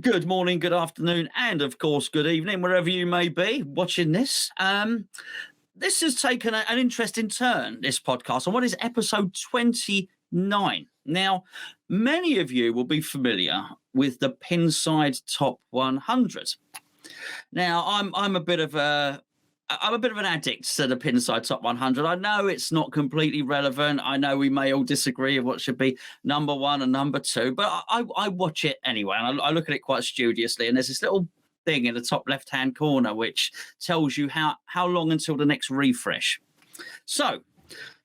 Good morning, good afternoon, and of course, good evening, wherever you may be watching this. This has taken an interesting turn, this podcast, on what is episode 29. Now, many of you will be familiar with the Pinside Top 100. Now, I'm a bit of an addict to the Pinside Top 100. I know it's not completely relevant. I know we may all disagree of what should be number one and number two, but I watch it anyway, and I look at it quite studiously. And there's this little thing in the top left-hand corner which tells you how long until the next refresh. So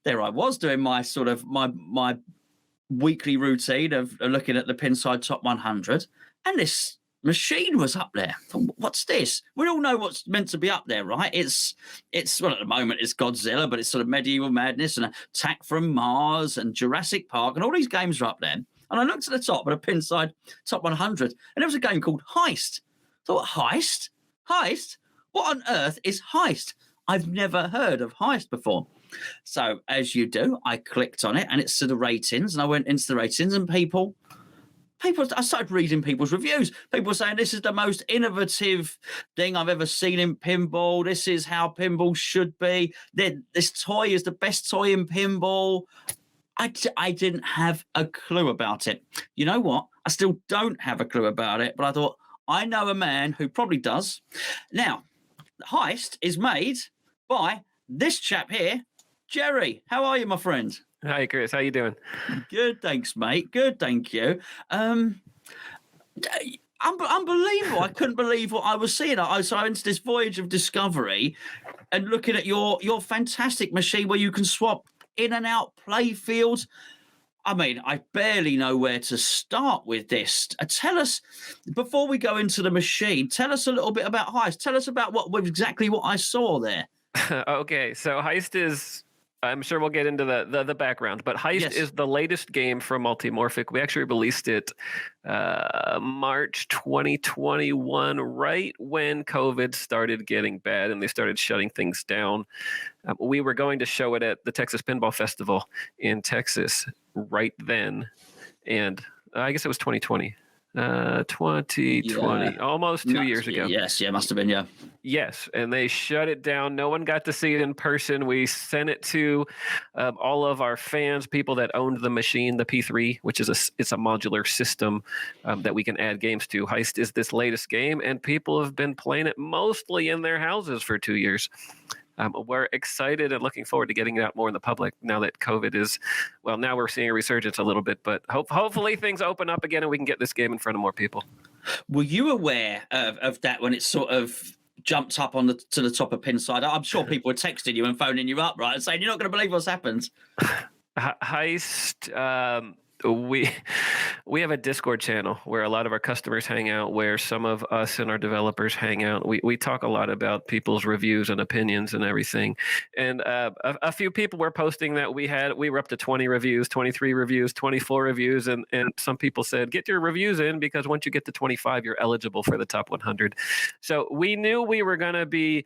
there I was doing my sort of my weekly routine of looking at the Pinside Top 100, and this machine was up there. What's this? We all know what's meant to be up there, right? It's well, at the moment it's Godzilla, but it's sort of Medieval Madness and Attack from Mars and Jurassic Park, and all these games are up there. And I looked at the top of the Pinside Top 100, and there was a game called Heist. I thought, Heist? Heist? What on earth is Heist? I've never heard of Heist before. So as you do, I clicked on it, and it's to the ratings, and I went into the ratings, and I started reading people's reviews. People were saying this is the most innovative thing I've ever seen in pinball. This is how pinball should be. This toy is the best toy in pinball. I didn't have a clue about it. You know what? I still don't have a clue about it, but I thought, I know a man who probably does. Now, Heist is made by this chap here, Jerry. How are you, my friend? Hi, Chris. How you doing? Good, thanks, mate. Good, thank you. Unbelievable. I couldn't believe what I was seeing. So I went this voyage of discovery and looking at your fantastic machine where you can swap in and out Playfield. I mean, I barely know where to start with this. Tell us, before we go into the machine, tell us a little bit about Heist. Tell us about exactly what I saw there. Okay, so Heist is... I'm sure we'll get into the background, but Heist is the latest game from Multimorphic. We actually released it March 2021, right when COVID started getting bad and they started shutting things down. We were going to show it at the Texas Pinball Festival in Texas right then, and I guess it was 2020. 2020, almost 2 years ago. Yes, must have been, yeah. Yes, and they shut it down. No one got to see it in person. We sent it to all of our fans, people that owned the machine, the P3, which is it's a modular system that we can add games to. Heist is this latest game, and people have been playing it mostly in their houses for 2 years. We're excited and looking forward to getting it out more in the public now that COVID is, well, now we're seeing a resurgence a little bit, but hopefully things open up again and we can get this game in front of more people. Were you aware of that when it sort of jumped up to the top of Pinside? I'm sure people were texting you and phoning you up, right, and saying, you're not going to believe what's happened. Heist, we have a Discord channel where a lot of our customers hang out, where some of us and our developers hang out. We talk a lot about people's reviews and opinions and everything. And a few people were posting that we were up to 20 reviews, 23 reviews, 24 reviews. And some people said, get your reviews in because once you get to 25, you're eligible for the top 100. So we knew we were going to be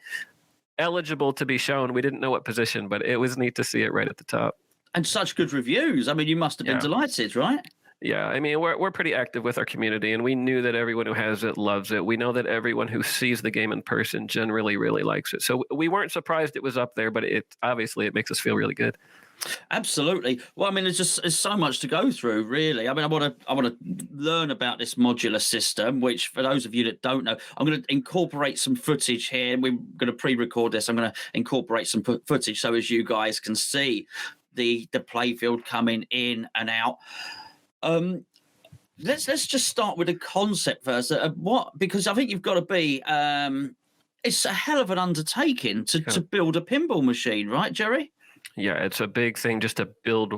eligible to be shown. We didn't know what position, but it was neat to see it right at the top. And such good reviews. I mean, you must have been delighted, right? Yeah, I mean, we're pretty active with our community, and we knew that everyone who has it loves it. We know that everyone who sees the game in person generally really likes it. So we weren't surprised it was up there, but it makes us feel really good. Absolutely. Well, I mean, there's so much to go through, really. I mean, I want to learn about this modular system, which, for those of you that don't know, I'm going to incorporate some footage here. We're going to pre-record this. I'm going to incorporate some footage so as you guys can see the Playfield coming in and out. Let's just start with the concept first. Because I think you've got to be. It's a hell of an undertaking to build a pinball machine, right, Jerry? Yeah, it's a big thing just to build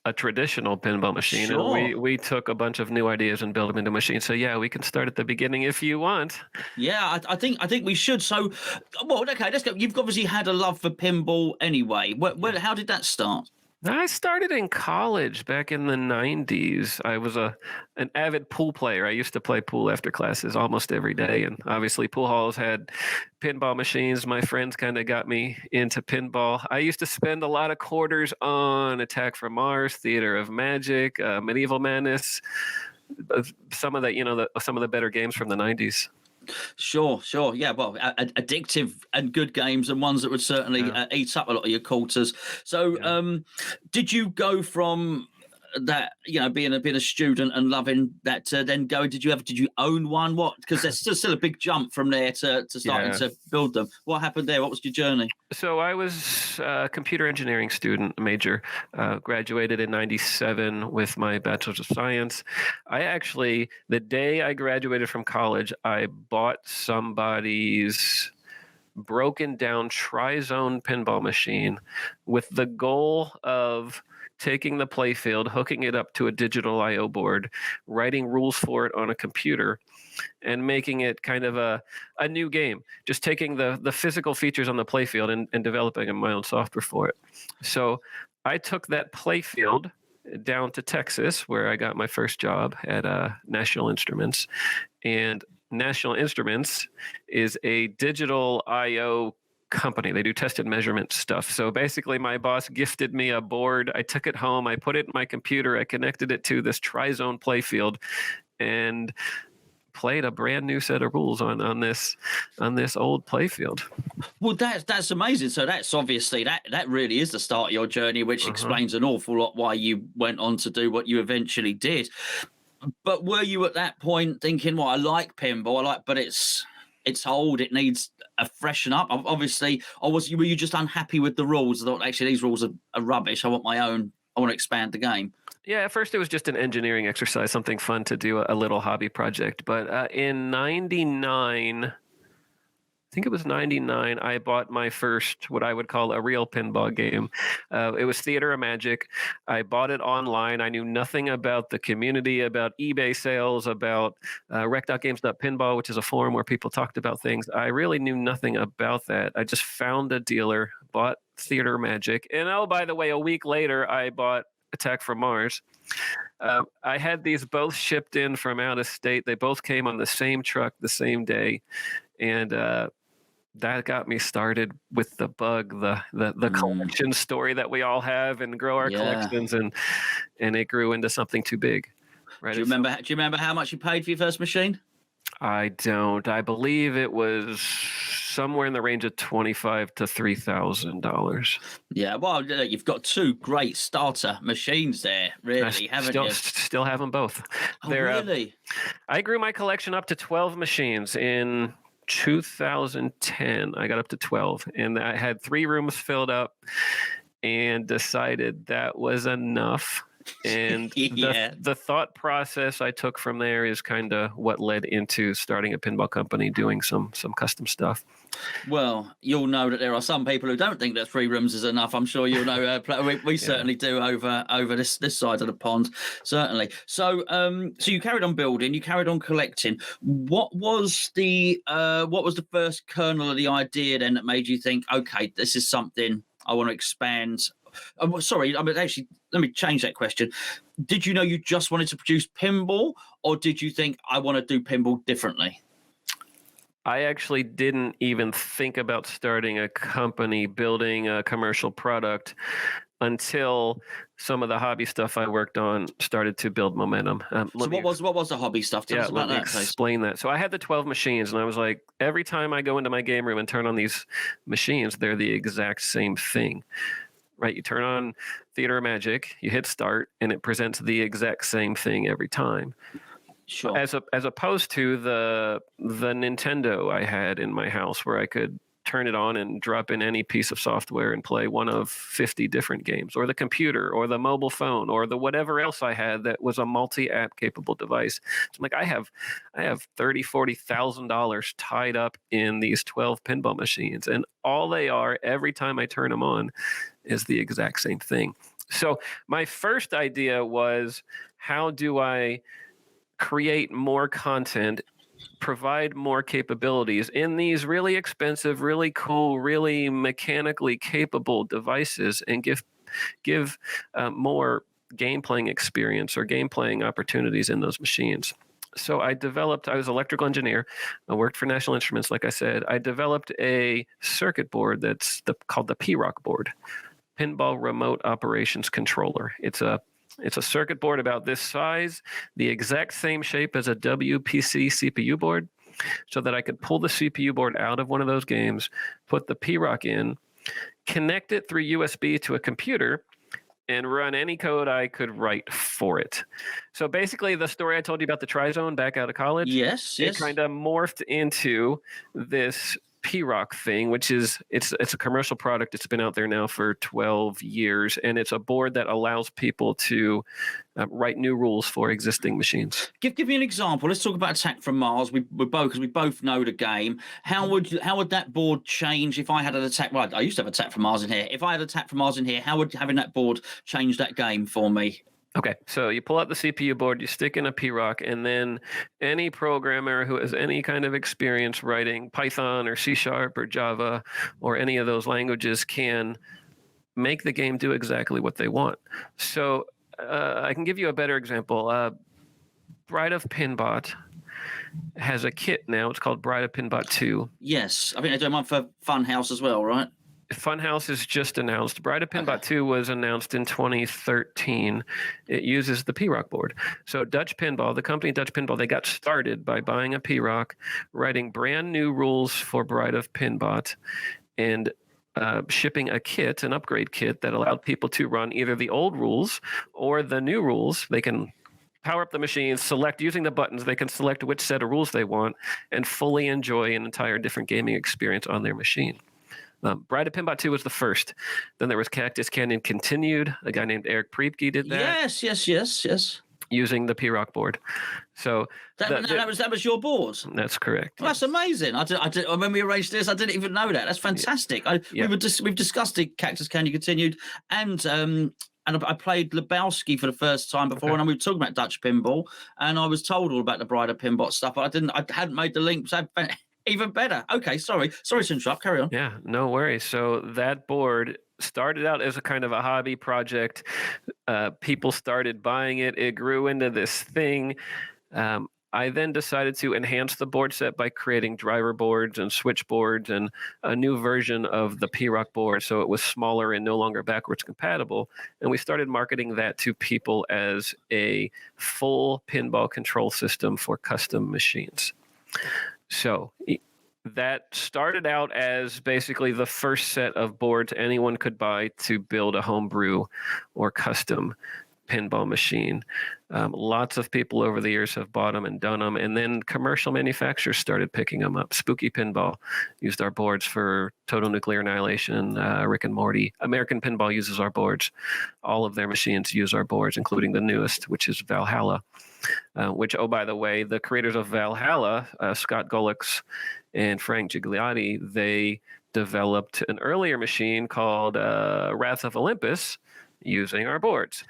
a traditional pinball machine. Sure. And we took a bunch of new ideas and built them into machines. So yeah, we can start at the beginning if you want. Yeah, I think we should. So, well, okay, let's go. You've obviously had a love for pinball anyway. How did that start? I started in college back in the 90s. I was an avid pool player. I used to play pool after classes almost every day. And obviously pool halls had pinball machines. My friends kind of got me into pinball. I used to spend a lot of quarters on Attack from Mars, Theater of Magic, Medieval Madness. some of the some of the better games from the 90s. Sure. Yeah, well, addictive and good games, and ones that would certainly eat up a lot of your quarters. So, did you go from that, being a student and loving that, to then go? Did you own one? What? Because there's still a big jump from there to starting to build them. What happened there? What was your journey? So I was a computer engineering student major, graduated in 97 with my bachelor's of science. The day I graduated from college, I bought somebody's broken down tri-zone pinball machine with the goal of taking the Playfield, hooking it up to a digital I/O board, writing rules for it on a computer, and making it kind of a new game. Just taking the physical features on the Playfield and developing my own software for it. So I took that Playfield down to Texas, where I got my first job at National Instruments. And National Instruments is a digital I/O company. They do test and measurement stuff. So basically, my boss gifted me a board. I took it home. I put it in my computer. I connected it to this tri-zone Playfield and played a brand new set of rules on this old Playfield. Well, that's amazing. So that's obviously that really is the start of your journey, which explains an awful lot why you went on to do what you eventually did. But were you at that point thinking, well, I like pinball, but it's old, it needs a freshen up? Obviously, or were you just unhappy with the rules? I thought, actually, these rules are rubbish. I want my own. I want to expand the game. Yeah, at first it was just an engineering exercise, something fun to do, a little hobby project. But in 99, I think it was 99, I bought my first, what I would call a real pinball game. It was Theater of Magic. I bought it online. I knew nothing about the community, about eBay sales, about rec.games.pinball, which is a forum where people talked about things. I really knew nothing about that. I just found a dealer, bought Theater of Magic. And oh, by the way, a week later, I bought Attack from Mars. I had these both shipped in from out of state. They both came on the same truck the same day. And that got me started with the bug, the collection story that we all have, and grow our collections, and it grew into something too big. Right? Do you remember how much you paid for your first machine? I don't. I believe it was somewhere in the range of $2,500 to $3,000. Yeah, well, you've got two great starter machines there, really, haven't you? Still have them both. Oh, really? I grew my collection up to 12 machines in 2010. I got up to 12, and I had 3 rooms filled up and decided that was enough. And the thought process I took from there is kind of what led into starting a pinball company, doing some custom stuff. Well, you'll know that there are some people who don't think that 3 rooms is enough. I'm sure you'll know. We certainly do over this side of the pond, certainly. So, so you carried on building, you carried on collecting. What was the first kernel of the idea then that made you think, okay, this is something I want to expand? Sorry, actually, let me change that question. Did you know you just wanted to produce pinball, or did you think, I want to do pinball differently? I actually didn't even think about starting a company, building a commercial product, until some of the hobby stuff I worked on started to build momentum. So what was the hobby stuff? Tell us about that. Explain that. So I had the 12 machines, and I was like, every time I go into my game room and turn on these machines, they're the exact same thing. Right, you turn on Theater of Magic, you hit start, and it presents the exact same thing every time. Sure. As opposed to the Nintendo I had in my house, where I could turn it on and drop in any piece of software and play one of 50 different games, or the computer, or the mobile phone, or the whatever else I had that was a multi-app capable device. So I'm like, I have $30,000-$40,000 tied up in these 12 pinball machines, and all they are every time I turn them on is the exact same thing. So my first idea was, how do I create more content, provide more capabilities in these really expensive, really cool, really mechanically capable devices, and give more game playing experience or game playing opportunities in those machines. So I was an electrical engineer. I worked for National Instruments, like I said. I developed a circuit board that's called the P-ROC board, Pinball Remote Operations Controller. It's a It's a circuit board about this size, the exact same shape as a WPC CPU board, so that I could pull the CPU board out of one of those games, put the P-ROC in, connect it through USB to a computer, and run any code I could write for it. So basically, the story I told you about the Tri-Zone back out of college, Yes. it kind of morphed into this P-ROC thing, which is it's a commercial product. It's been out there now for 12 years, and it's a board that allows people to write new rules for existing machines. Give me an example. Let's talk about Attack from Mars. We both know the game. How would that board change if I had an Attack? Well, I used to have Attack from Mars in here. If I had Attack from Mars in here, how would having that board change that game for me? Okay, so you pull out the CPU board, you stick in a P-ROC, and then any programmer who has any kind of experience writing Python or C# or Java or any of those languages can make the game do exactly what they want. So I can give you a better example. Bride of Pinbot has a kit now. It's called Bride of Pinbot 2. Yes, I think they're doing one for Funhouse as well, right? Funhouse is just announced. Bride of Pinbot 2 was announced in 2013. It uses the P-ROC board. So Dutch Pinball, the company Dutch Pinball, they got started by buying a P-ROC, writing brand new rules for Bride of Pinbot, and shipping a kit, an upgrade kit that allowed people to run either the old rules or the new rules. They can power up the machine, select using the buttons, they can select which set of rules they want, and fully enjoy an entire different gaming experience on their machine. Bride of Pinbot 2 was the first. Then there was Cactus Canyon Continued. A guy named Eric Priebke did that. Yes. Using the P-ROC board. So that was your board. That's correct. Well, that's amazing. I did, when we arranged this, I didn't even know that. That's fantastic. We've discussed the Cactus Canyon Continued, and I played Lebowski for the first time before, and we were talking about Dutch Pinball, and I was told all about the Bride of Pinbot stuff, but I hadn't made the link. So even better. Okay, sorry to interrupt. Carry on. Yeah, no worries. So that board started out as a kind of a hobby project. People started buying it. It grew into this thing. I then decided to enhance the board set by creating driver boards and switch boards and a new version of the P-ROC board, so it was smaller and no longer backwards compatible. And we started marketing that to people as a full pinball control system for custom machines. So that started out as basically the first set of boards anyone could buy to build a homebrew or custom pinball machine. Lots of people over the years have bought them and done them, and then commercial manufacturers started picking them up. Spooky Pinball used our boards for Total Nuclear Annihilation, Rick and Morty. American Pinball uses our boards. All of their machines use our boards, including the newest, which is Valhalla. Which, oh, by the way, the creators of Valhalla, Scott Gulix and Frank Gigliotti, they developed an earlier machine called Wrath of Olympus using our boards.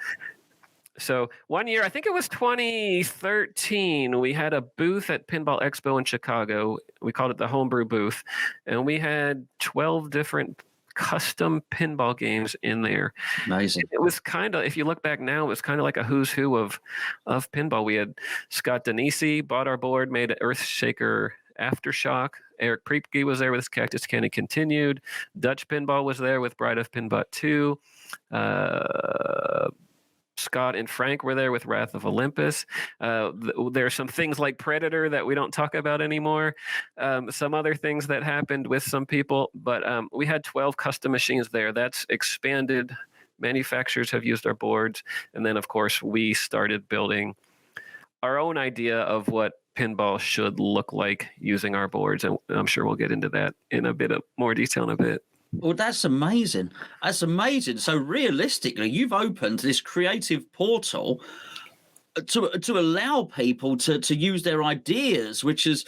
So one year, I think it was 2013, we had a booth at Pinball Expo in Chicago. We called it the Homebrew booth, and we had 12 different custom pinball games in there. Amazing. It was kind of, if you look back now, it was kind of like a who's who of pinball. We had Scott Denisi bought our board, made an Earthshaker Aftershock. Eric Priebke was there with his Cactus Canyon Continued. Dutch Pinball was there with Bride of Pinbot 2. Scott and Frank were there with Wrath of Olympus. There are some things like Predator that we don't talk about anymore. Some other things that happened with some people, but we had 12 custom machines there. That's expanded. Manufacturers have used our boards. And then, of course, we started building our own idea of what pinball should look like using our boards. And I'm sure we'll get into that in a bit of more detail in a bit. Well, that's amazing. That's amazing. So realistically, you've opened this creative portal to allow people to use their ideas, which is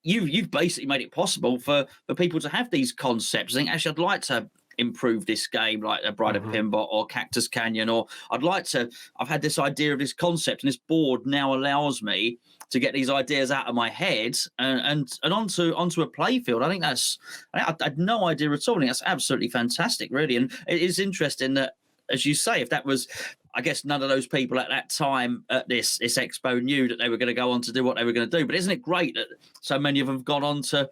you've basically made it possible for people to have these concepts. I think, actually, I'd like to improve this game like a Bride of Pinbot or Cactus Canyon, or I've had this idea of this concept, and this board now allows me to get these ideas out of my head and onto a playfield. I think I had no idea at all. I think that's absolutely fantastic, really. And it is interesting that, as you say, if that was, I guess none of those people at that time at this expo knew that they were going to go on to do what they were going to do. But isn't it great that so many of them have gone on to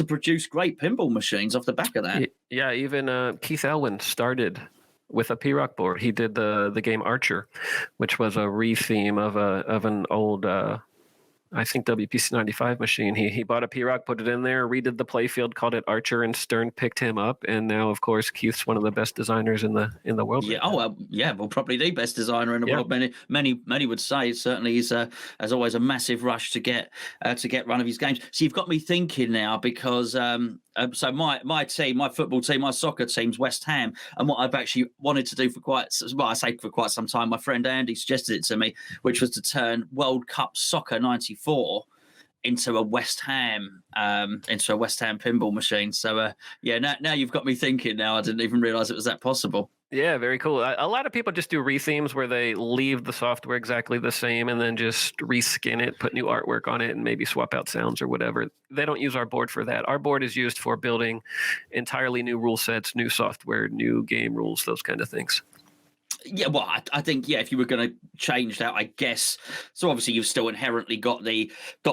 produce great pinball machines off the back of that? Yeah, even Keith Elwin started with a P-ROC board. He did the game Archer, which was a retheme of an old I think WPC 95 machine. He bought a P-ROC, put it in there, redid the Playfield, called it Archer, and Stern picked him up. And now, of course, Keith's one of the best designers in the world. Yeah. Right Well, probably the best designer in the world. Many would say. Certainly, he's as always a massive rush to get one of his games. So you've got me thinking now, because so my team, my football team, my soccer team's West Ham, and what I've actually wanted to do for quite some time. My friend Andy suggested it to me, which was to turn World Cup Soccer '94 into a West Ham pinball machine. So now you've got me thinking. Now I didn't even realize it was that possible. Yeah, very cool. A lot of people just do rethemes where they leave the software exactly the same and then just reskin it, put new artwork on it, and maybe swap out sounds or whatever. They don't use our board for that. Our board is used for building entirely new rule sets, new software, new game rules, those kind of things. Yeah, well, I think if you were going to change that, I guess. So obviously, you've still inherently got the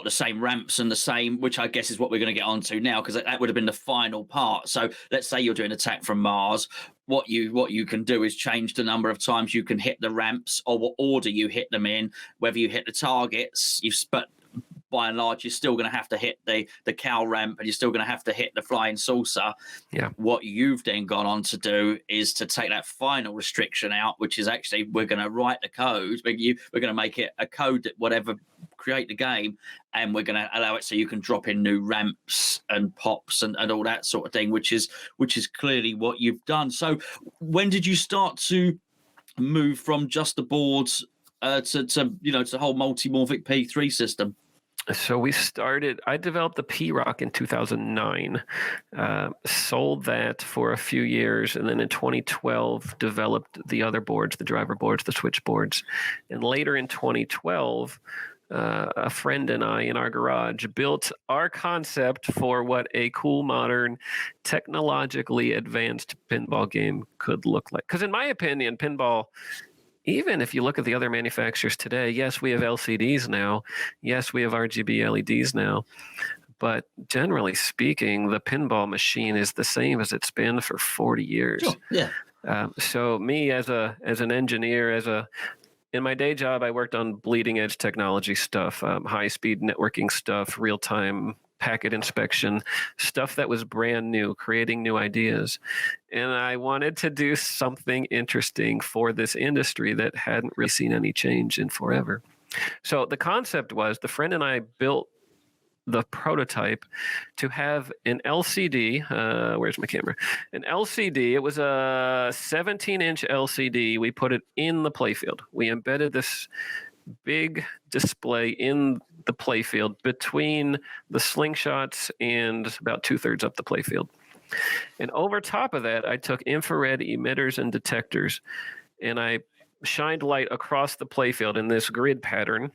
same ramps and the same, which I guess is what we're going to get onto now, because that would have been the final part. So let's say you're doing Attack from Mars. What you can do is change the number of times you can hit the ramps, or what order you hit them in, whether you hit the targets. But by and large, you're still going to have to hit the cow ramp, and you're still going to have to hit the flying saucer. Yeah. What you've then gone on to do is to take that final restriction out, which is actually we're going to write the code. We're going to make it a code that whatever create the game, and we're going to allow it so you can drop in new ramps and pops and all that sort of thing, which is clearly what you've done. So when did you start to move from just the boards to the whole multimorphic P3 system? So I developed the P-ROC in 2009, sold that for a few years, and then in 2012 developed the other boards, the driver boards, the switch boards. And later in 2012, a friend and I in our garage built our concept for what a cool, modern, technologically advanced pinball game could look like. Because in my opinion, pinball, even if you look at the other manufacturers today, yes, we have LCDs now. Yes, we have RGB LEDs now. But generally speaking, the pinball machine is the same as it's been for 40 years. Sure. Yeah. So me as an engineer, in my day job, I worked on bleeding edge technology stuff, high speed networking stuff, real time packet inspection, stuff that was brand new, creating new ideas. And I wanted to do something interesting for this industry that hadn't really seen any change in forever. So the concept was, the friend and I built the prototype to have an LCD. Where's my camera? An LCD. It was a 17-inch LCD. We put it in the playfield. We embedded this big display in the playfield between the slingshots and about 2/3 up the playfield. And over top of that, I took infrared emitters and detectors, and I shined light across the playfield in this grid pattern.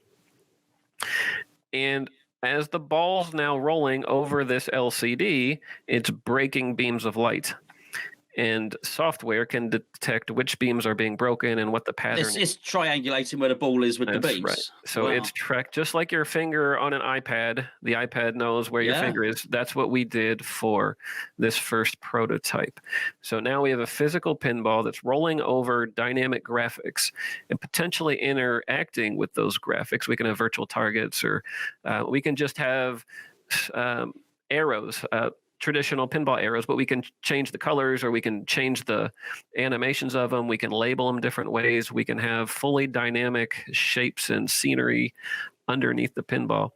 And as the ball's now rolling over this LCD, it's breaking beams of light. And software can detect which beams are being broken and what the pattern is. It's triangulating where the ball is with the beams. Right. So it's tracked just like your finger on an iPad. The iPad knows where your finger is. That's what we did for this first prototype. So now we have a physical pinball that's rolling over dynamic graphics and potentially interacting with those graphics. We can have virtual targets, or we can just have arrows, traditional pinball arrows, but we can change the colors, or we can change the animations of them. We can label them different ways. We can have fully dynamic shapes and scenery underneath the pinball.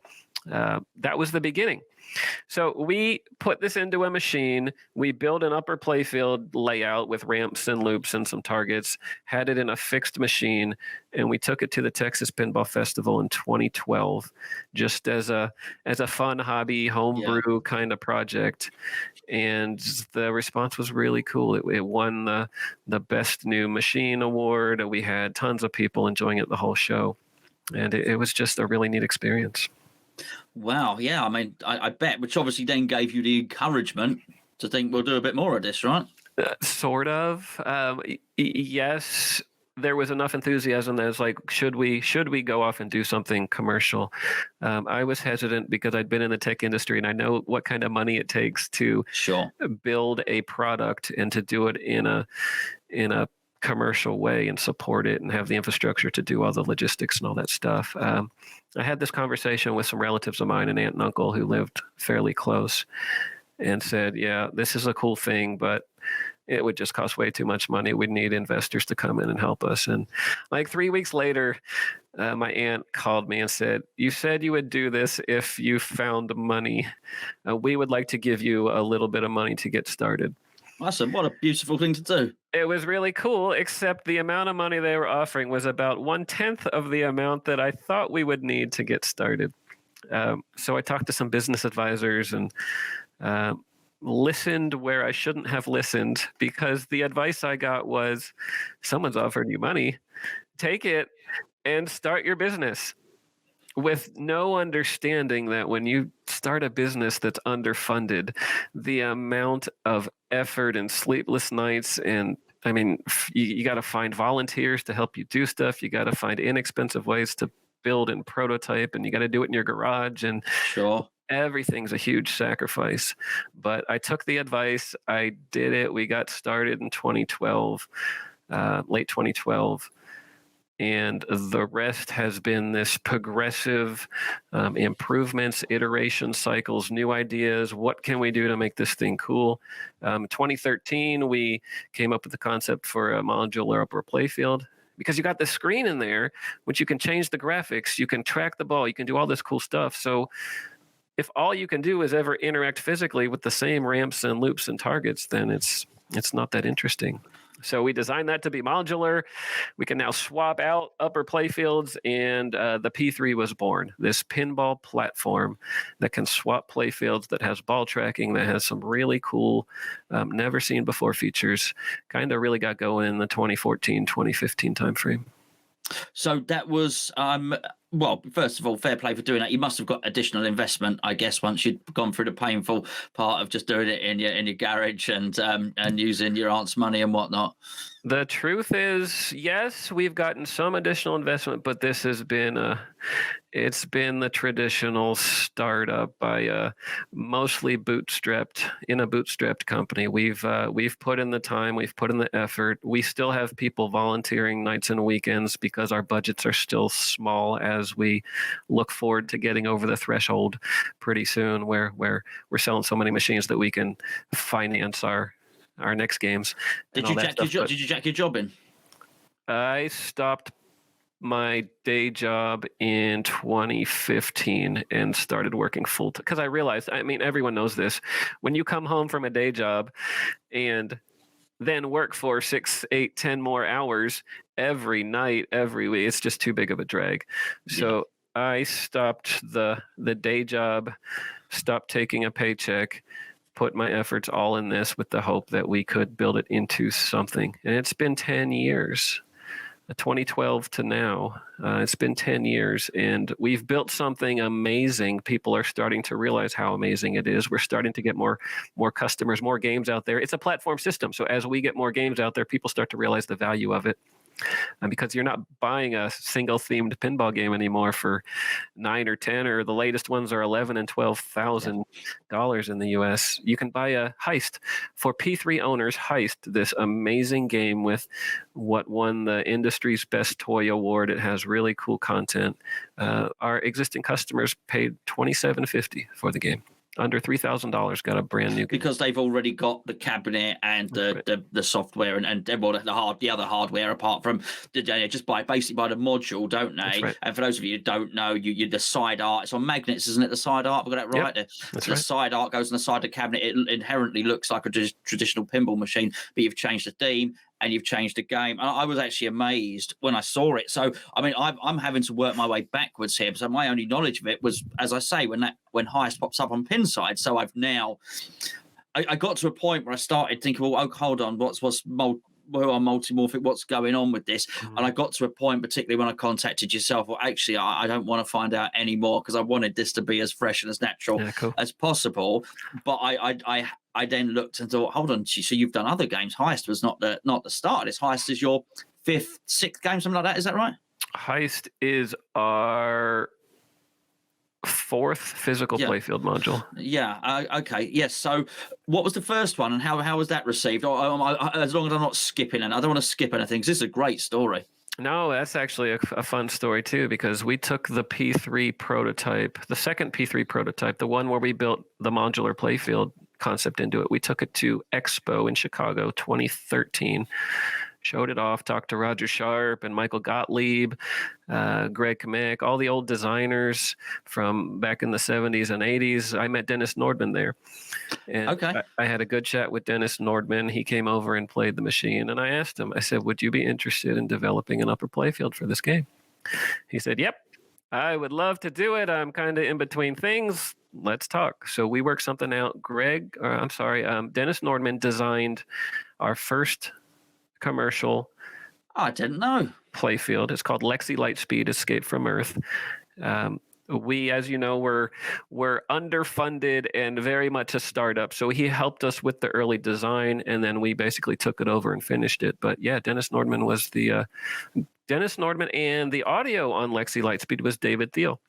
That was the beginning. So we put this into a machine. We built an upper playfield layout with ramps and loops and some targets, had it in a fixed machine, and we took it to the Texas Pinball Festival in 2012, just as a fun hobby, homebrew kind of project. And the response was really cool. It won the Best New Machine Award. We had tons of people enjoying it the whole show. And it was just a really neat experience. Wow. Yeah. I mean, I bet, which obviously then gave you the encouragement to think we'll do a bit more of this, right? Sort of. Yes. There was enough enthusiasm that was like, should we go off and do something commercial? I was hesitant because I'd been in the tech industry and I know what kind of money it takes to build a product and to do it in a commercial way and support it and have the infrastructure to do all the logistics and all that stuff. I had this conversation with some relatives of mine, an aunt and uncle who lived fairly close, and said, yeah, this is a cool thing, but it would just cost way too much money. We'd need investors to come in and help us. And like 3 weeks later, my aunt called me and said, you said you would do this if you found money. We would like to give you a little bit of money to get started. Awesome. What a beautiful thing to do. It was really cool, except the amount of money they were offering was about 1/10 of the amount that I thought we would need to get started. So I talked to some business advisors and listened where I shouldn't have listened, because the advice I got was, someone's offered you money, take it and start your business, with no understanding that when you start a business that's underfunded, the amount of effort and sleepless nights, and I mean, you got to find volunteers to help you do stuff. You got to find inexpensive ways to build and prototype, and you got to do it in your garage. And sure, everything's a huge sacrifice. But I took the advice. I did it. We got started in 2012, late 2012. And the rest has been this progressive improvements, iteration cycles, new ideas. What can we do to make this thing cool? 2013, we came up with the concept for a modular upper playfield, because you got the screen in there, which you can change the graphics, you can track the ball, you can do all this cool stuff. So if all you can do is ever interact physically with the same ramps and loops and targets, then it's not that interesting. So we designed that to be modular. We can now swap out upper playfields, and the P3 was born, this pinball platform that can swap playfields, that has ball tracking, that has some really cool, never seen before features. Kind of really got going in the 2014, 2015 timeframe. So that was, well, first of all, fair play for doing that. You must have got additional investment, I guess, once you'd gone through the painful part of just doing it in your garage and using your aunt's money and whatnot. The truth is, yes, we've gotten some additional investment, but this has been it's been the traditional startup by mostly bootstrapped, in a bootstrapped company. We've put in the time, we've put in the effort. We still have people volunteering nights and weekends because our budgets are still small, as we look forward to getting over the threshold pretty soon, where we're selling so many machines that we can finance our next games. Did you jack your job in? I stopped my day job in 2015 and started working full time, because I realized, I mean, everyone knows this, when you come home from a day job and then work for 6, 8, 10 more hours every night, every week, it's just too big of a drag. So I stopped the day job, stopped taking a paycheck, put my efforts all in this with the hope that we could build it into something. And it's been 10 years, 2012 to now. It's been 10 years, and we've built something amazing. People are starting to realize how amazing it is. We're starting to get more customers, more games out there. It's a platform system. So as we get more games out there, people start to realize the value of it. Because you're not buying a single themed pinball game anymore for $9 or $10, or the latest ones are $11,000 and $12,000 in the US. You can buy a Heist for P3 owners. Heist, this amazing game with what won the industry's best toy award. It has really cool content. Our existing customers paid $27.50 for the game. Under $3,000 got a brand new game. Because they've already got the cabinet and the software and the other hardware, apart from just basically by the module, don't they? Right. And for those of you who don't know, you the side art, it's on magnets, isn't it? The side art, we've got that right. Yep, the side art goes on the side of the cabinet. It inherently looks like a traditional pinball machine, but you've changed the theme and you've changed the game. And I was actually amazed when I saw it. So, I mean, I'm having to work my way backwards here. So my only knowledge of it was, as I say, when Heist pops up on Pinside. So I've now, I got to a point where I started thinking, well, hold on, who are Multimorphic? What's going on with this? Mm-hmm. And I got to a point, particularly when I contacted yourself, well, actually, I don't want to find out anymore, because I wanted this to be as fresh and as natural as possible. But I then looked and thought, hold on, so you've done other games. Heist was not the start of this. Heist is your 5th, 6th game, something like that. Is that right? Heist is our 4th fourth physical Playfield module. Yeah. Okay. Yes. So, what was the first one, and how was that received? As long as I'm not skipping, and I don't want to skip anything, because this is a great story. No, that's actually a fun story too, because we took the P3 prototype, the second P3 prototype, the one where we built the modular Playfield concept into it. We took it to Expo in Chicago 2013. Showed it off, talked to Roger Sharp and Michael Gottlieb, Greg Kamek, all the old designers from back in the 70s and 80s. I met Dennis Nordman there. And I had a good chat with Dennis Nordman. He came over and played the machine. And I asked him, I said, would you be interested in developing an upper playfield for this game? He said, yep, I would love to do it. I'm kind of in between things. Let's talk. So we worked something out. Dennis Nordman designed our first commercial. I didn't know. Playfield. It's called Lexi Lightspeed Escape from Earth. We, as you know, were underfunded and very much a startup. So he helped us with the early design, and then we basically took it over and finished it. But yeah, Dennis Nordman was Dennis Nordman, and the audio on Lexi Lightspeed was David Thiel.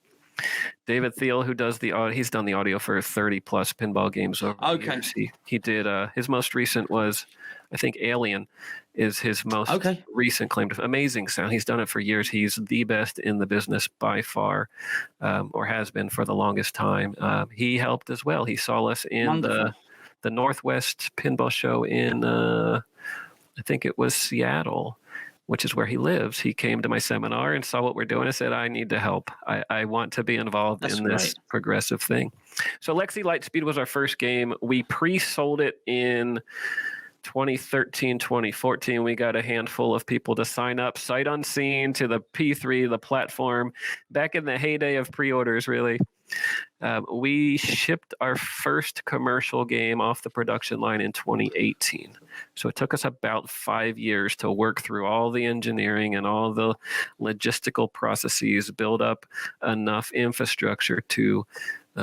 David Thiel, who does he's done the audio for 30 plus pinball games over the years. He did his most recent was, I think, Alien is his most recent claim to amazing sound. He's done it for years. He's the best in the business by far, or has been for the longest time. He helped as well. He saw us in the Northwest Pinball Show in, I think it was Seattle, which is where he lives. He came to my seminar and saw what we're doing and said, I need to help. I want to be involved in this progressive thing. So Lexi Lightspeed was our first game. We pre-sold it in 2013, 2014. We got a handful of people to sign up sight unseen to the P3, the platform, back in the heyday of pre-orders, really. We shipped our first commercial game off the production line in 2018. So it took us about 5 years to work through all the engineering and all the logistical processes, build up enough infrastructure to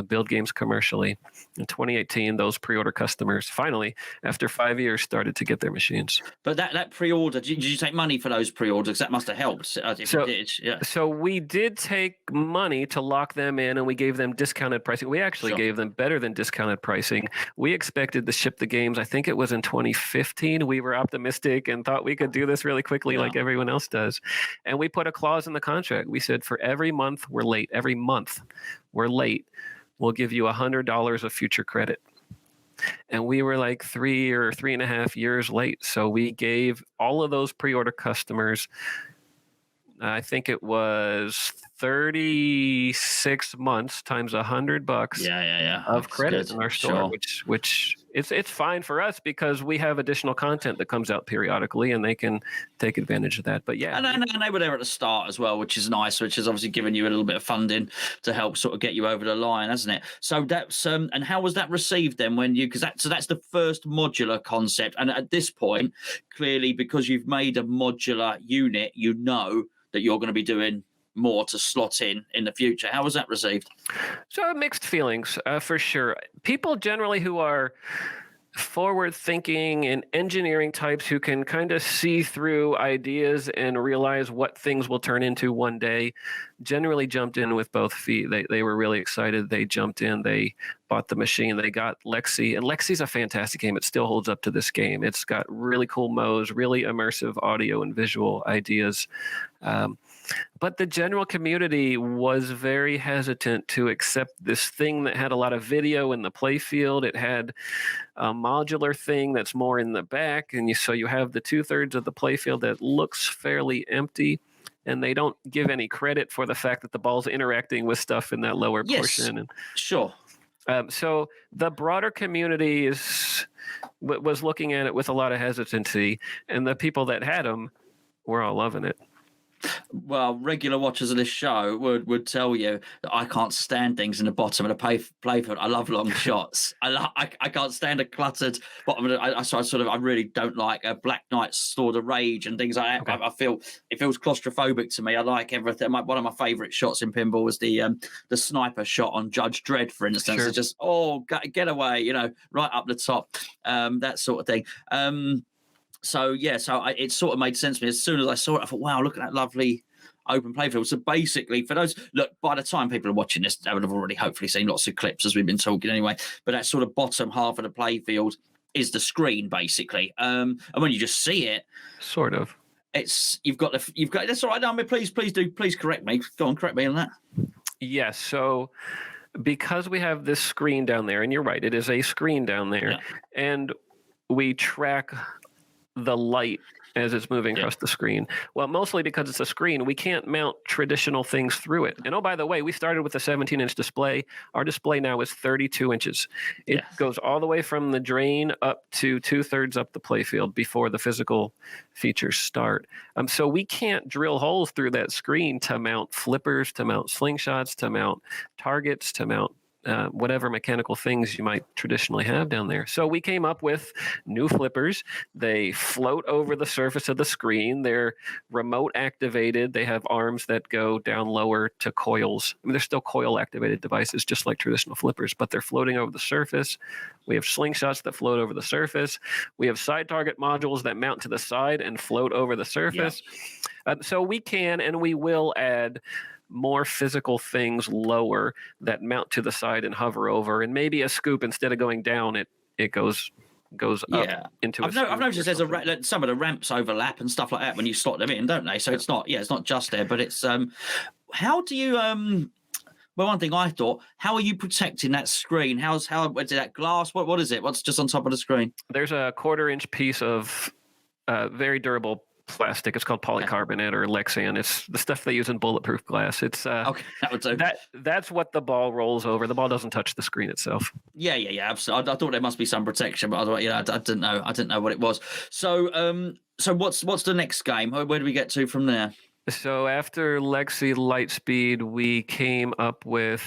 build games commercially. In 2018, those pre-order customers finally, after 5 years, started to get their machines. But that pre-order, did you take money for those pre-orders? That must have helped. So we did take money to lock them in, and we gave them discounted pricing. We actually gave them better than discounted pricing. We expected to ship the games, I think it was in 2015. We were optimistic and thought we could do this really quickly like everyone else does. And we put a clause in the contract. We said, for every month we're late, we'll give you $100 of future credit. And we were like 3 or 3.5 years late. So we gave all of those pre-order customers, I think it was 36 months times $100 of credit in our store, which it's fine for us because we have additional content that comes out periodically and they can take advantage of that. But and they were there at the start as well, which is nice, which has obviously given you a little bit of funding to help sort of get you over the line, hasn't it? So that's and how was that received then when you, because that's the first modular concept, and at this point, clearly because you've made a modular unit, you know that you're going to be doing more to slot in the future. How was that received? So mixed feelings, for sure. People generally who are forward thinking and engineering types who can kind of see through ideas and realize what things will turn into one day generally jumped in with both feet. They were really excited. They jumped in. They bought the machine. They got Lexi. And Lexi's a fantastic game. It still holds up to this game. It's got really cool modes, really immersive audio and visual ideas. But the general community was very hesitant to accept this thing that had a lot of video in the playfield. It had a modular thing that's more in the back. And so you have the 2/3 of the playfield that looks fairly empty. And they don't give any credit for the fact that the ball's interacting with stuff in that lower portion. And, so the broader community was looking at it with a lot of hesitancy. And the people that had them were all loving it. Well, regular watchers of this show would tell you that I can't stand things in the bottom of the playfield. I love long shots. I can't stand a cluttered bottom. I really don't like a Black Knight Sword of Rage and things like that. I feel it feels claustrophobic to me. I like everything. One of my favourite shots in pinball was the sniper shot on Judge Dredd, for instance. Sure. It's just get away, right up the top, that sort of thing. It sort of made sense to me. As soon as I saw it, I thought, wow, look at that lovely open playfield. So basically, for those, look, by the time people are watching this, they would have already hopefully seen lots of clips as we've been talking anyway. But that sort of bottom half of the playfield is the screen, basically. And when you just see it, sort of, you've got that's all right. No, I mean, please correct me. Go on, correct me on that. Yes. So because we have this screen down there, and you're right, it is a screen down there, and we track the light as it's moving across the screen. Well, mostly because it's a screen, we can't mount traditional things through it. And oh, by the way, we started with a 17-inch display. Our display now is 32 inches. It goes all the way from the drain up to 2/3 up the playfield before the physical features start. So we can't drill holes through that screen to mount flippers, to mount slingshots, to mount targets, to mount whatever mechanical things you might traditionally have down there. So we came up with new flippers. They float over the surface of the screen. They're remote activated. They have arms that go down lower to coils. I mean, they're still coil activated devices, just like traditional flippers, but they're floating over the surface. We have slingshots that float over the surface. We have side target modules that mount to the side and float over the surface. So we can and we will add more physical things lower that mount to the side and hover over, and maybe a scoop, instead of going down, it goes up into I've noticed there's some of the ramps overlap and stuff like that when you slot them in, don't they? So it's not just there, but it's how do you well, one thing I thought, how are you protecting that screen? How is that glass? What is it? What's just on top of the screen? There's a 1/4-inch piece of very durable plastic. It's called polycarbonate or Lexan. It's the stuff they use in bulletproof glass. It's that's what the ball rolls over. The ball doesn't touch the screen itself. Yeah, absolutely. I thought there must be some protection, but I didn't know what it was. So what's the next game? Where do we get to from there? So after Lexi Lightspeed, we came up with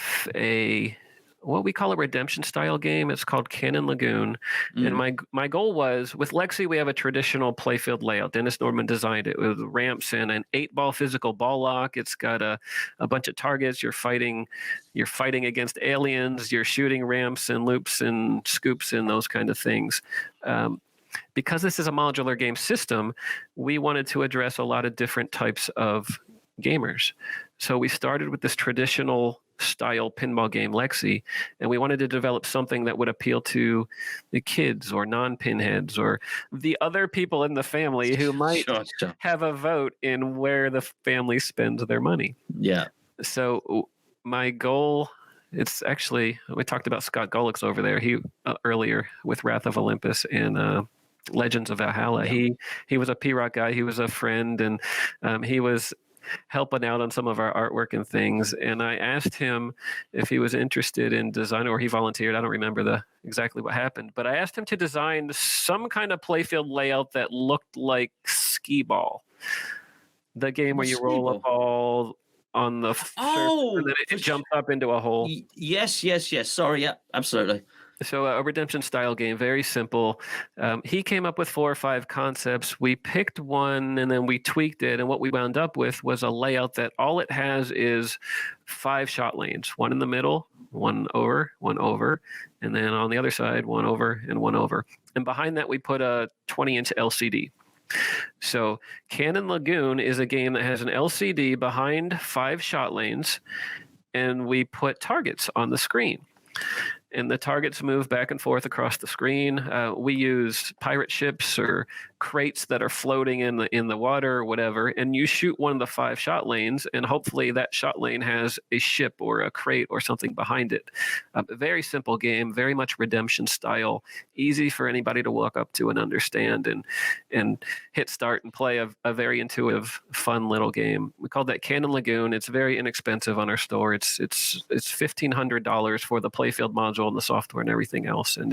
what we call a redemption style game. It's called Cannon Lagoon. And my goal was, with Lexi, we have a traditional playfield layout. Dennis Norman designed it with ramps and an 8-ball physical ball lock. It's got a bunch of targets. You're fighting against aliens. You're shooting ramps and loops and scoops and those kind of things. Because this is a modular game system, we wanted to address a lot of different types of gamers. So we started with this traditional style pinball game, Lexi, and we wanted to develop something that would appeal to the kids or non-pinheads or the other people in the family who might have a vote in where the family spends their money. Yeah. So my goal, it's actually, we talked about Scott Golick's over there. He earlier with Wrath of Olympus and Legends of Valhalla. Yeah. He was a P-ROC guy. He was a friend, and he was helping out on some of our artwork and things. And I asked him if he was interested in design, or he volunteered. I don't remember exactly what happened, but I asked him to design some kind of playfield layout that looked like skee ball, the game where you roll a ball on the surface and then it jumps up into a hole. Yes. Sorry. Yeah, absolutely. So a redemption style game, very simple. He came up with 4 or 5 concepts. We picked one and then we tweaked it. And what we wound up with was a layout that all it has is 5 shot lanes, one in the middle, one over, and then on the other side, one over and one over. And behind that, we put a 20-inch LCD. So Cannon Lagoon is a game that has an LCD behind 5 shot lanes, and we put targets on the screen. And the targets move back and forth across the screen. We use pirate ships or crates that are floating in the water or whatever, and you shoot one of the 5 shot lanes, and hopefully that shot lane has a ship or a crate or something behind it. Very simple game, very much redemption style, easy for anybody to walk up to and understand and hit start and play a very intuitive, fun little game. We called that Cannon Lagoon. It's very inexpensive on our store. It's $1,500 for the playfield module and the software and everything else, and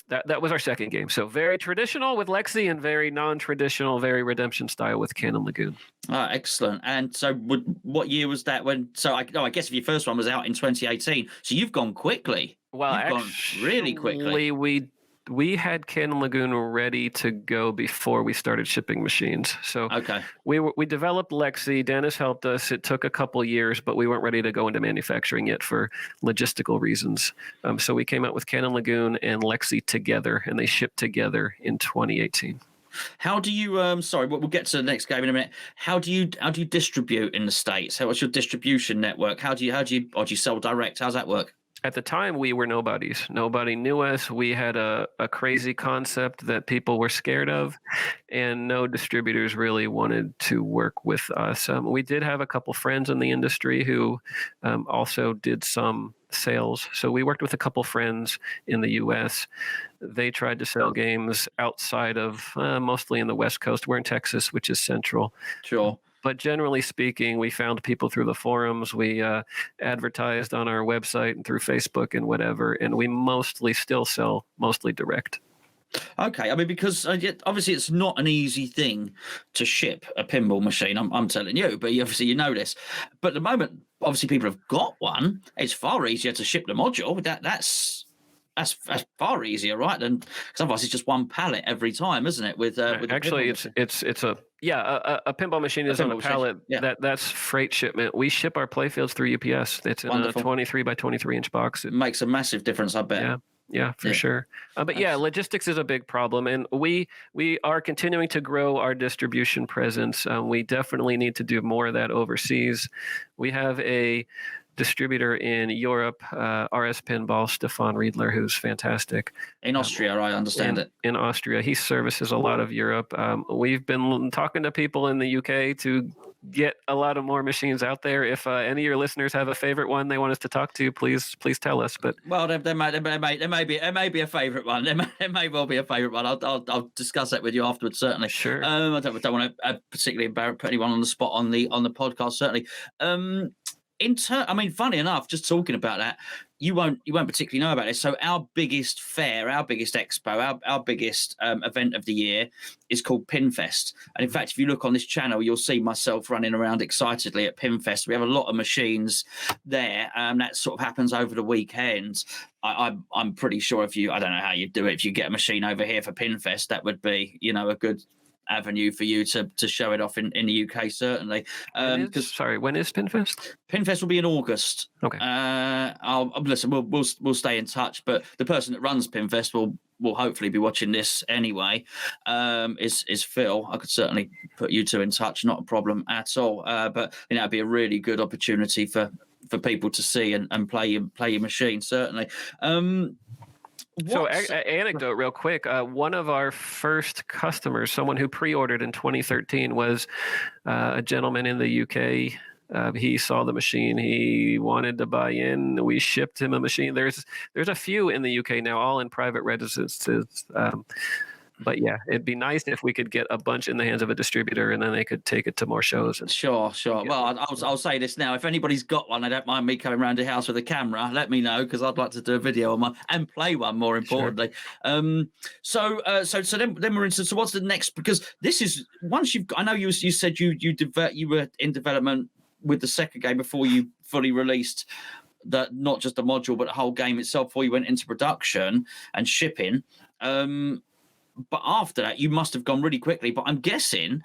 that was our second game. So very traditional with Lexi and very non-traditional, very redemption style with Cannon Lagoon. Excellent. And so what year was that when? So I guess if your first one was out in 2018, so you've gone quickly. Well, you've gone really quickly. We had Cannon Lagoon ready to go before we started shipping machines. So we developed Lexi. Dennis helped us. It took a couple years, but we weren't ready to go into manufacturing yet for logistical reasons. So we came out with Cannon Lagoon and Lexi together, and they shipped together in 2018. How do you? Sorry, we'll get to the next game in a minute. How do you distribute in the States? What's your distribution network? Or do you sell direct? How's that work? At the time, we were nobodies. Nobody knew us. We had a crazy concept that people were scared of, and no distributors really wanted to work with us. We did have a couple friends in the industry who also did some sales. So we worked with a couple friends in the U.S. They tried to sell games outside of mostly in the West Coast. We're in Texas, which is central. Sure. But generally speaking, we found people through the forums. We advertised on our website and through Facebook and whatever, and we mostly still sell mostly direct. Okay, I mean, because obviously it's not an easy thing to ship a pinball machine. I'm telling you, but obviously you know this. But at the moment, obviously people have got one. It's far easier to ship the module. That's far easier, right? Than because otherwise it's just one pallet every time, isn't it? With actually, it's a pinball machine is on a pallet. Yeah. That's freight shipment. We ship our Playfields through UPS. It's in a 23 by 23 inch box. It makes a massive difference, I bet. Yeah, for sure. But yeah, logistics is a big problem, and we are continuing to grow our distribution presence. We definitely need to do more of that overseas. We have a distributor in Europe, RS Pinball, Stefan Riedler, who's fantastic. In Austria, I understand it. In Austria. He services a lot of Europe. We've been talking to people in the UK to get a lot of more machines out there. If any of your listeners have a favorite one they want us to talk to, please tell us. But well, there may be a favorite one. There may well be a favorite one. I'll discuss that with you afterwards. Certainly. Sure. I don't want to particularly put anyone on the spot on the podcast. Certainly. I mean, funny enough, just talking about that, you won't particularly know about this. So our biggest fair, our biggest expo, our biggest event of the year is called Pinfest. And in fact, if you look on this channel, you'll see myself running around excitedly at Pinfest. We have a lot of machines there. That sort of happens over the weekend. I'm pretty sure I don't know how you do it. If you get a machine over here for Pinfest, that would be, a good avenue for you to show it off in the UK, certainly. When is Pinfest? Pinfest will be in August. Okay. Listen, we'll stay in touch, but the person that runs Pinfest will hopefully be watching this anyway. Is Phil? I could certainly put you two in touch, not a problem at all. But it'd be a really good opportunity for people to see and play your machine, certainly. So, anecdote real quick. One of our first customers, someone who pre-ordered in 2013, was a gentleman in the UK. He saw the machine. He wanted to buy in. We shipped him a machine. There's a few in the UK now, all in private residences. But yeah, it'd be nice if we could get a bunch in the hands of a distributor, and then they could take it to more shows. Sure. Well, I'll say this now: if anybody's got one, I don't mind me coming around the house with a camera. Let me know, because I'd like to do a video on one and play one. More importantly, sure. So then we're into. So what's the next? Because this is once you've. I know you said you were in development with the second game before you fully released not just the module but the whole game itself before you went into production and shipping. But after that, you must have gone really quickly. But I'm guessing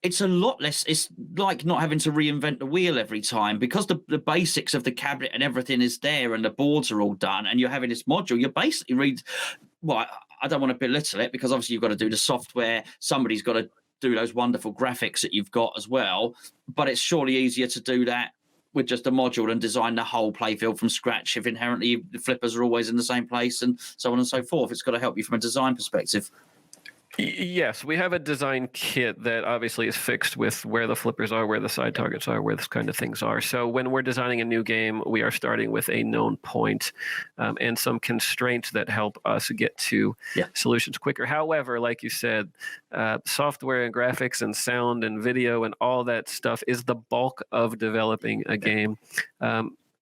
it's a lot less. It's like not having to reinvent the wheel every time, because the basics of the cabinet and everything is there and the boards are all done and you're having this module. You're basically I don't want to belittle it, because obviously you've got to do the software. Somebody's got to do those wonderful graphics that you've got as well. But it's surely easier to do that with just a module and design the whole playfield from scratch, if inherently the flippers are always in the same place and so on and so forth. It's got to help you from a design perspective. Yes, we have a design kit that obviously is fixed with where the flippers are, where the side targets are, where this kind of things are. So when we're designing a new game, we are starting with a known point, and some constraints that help us get to solutions quicker. However, like you said, software and graphics and sound and video and all that stuff is the bulk of developing a game.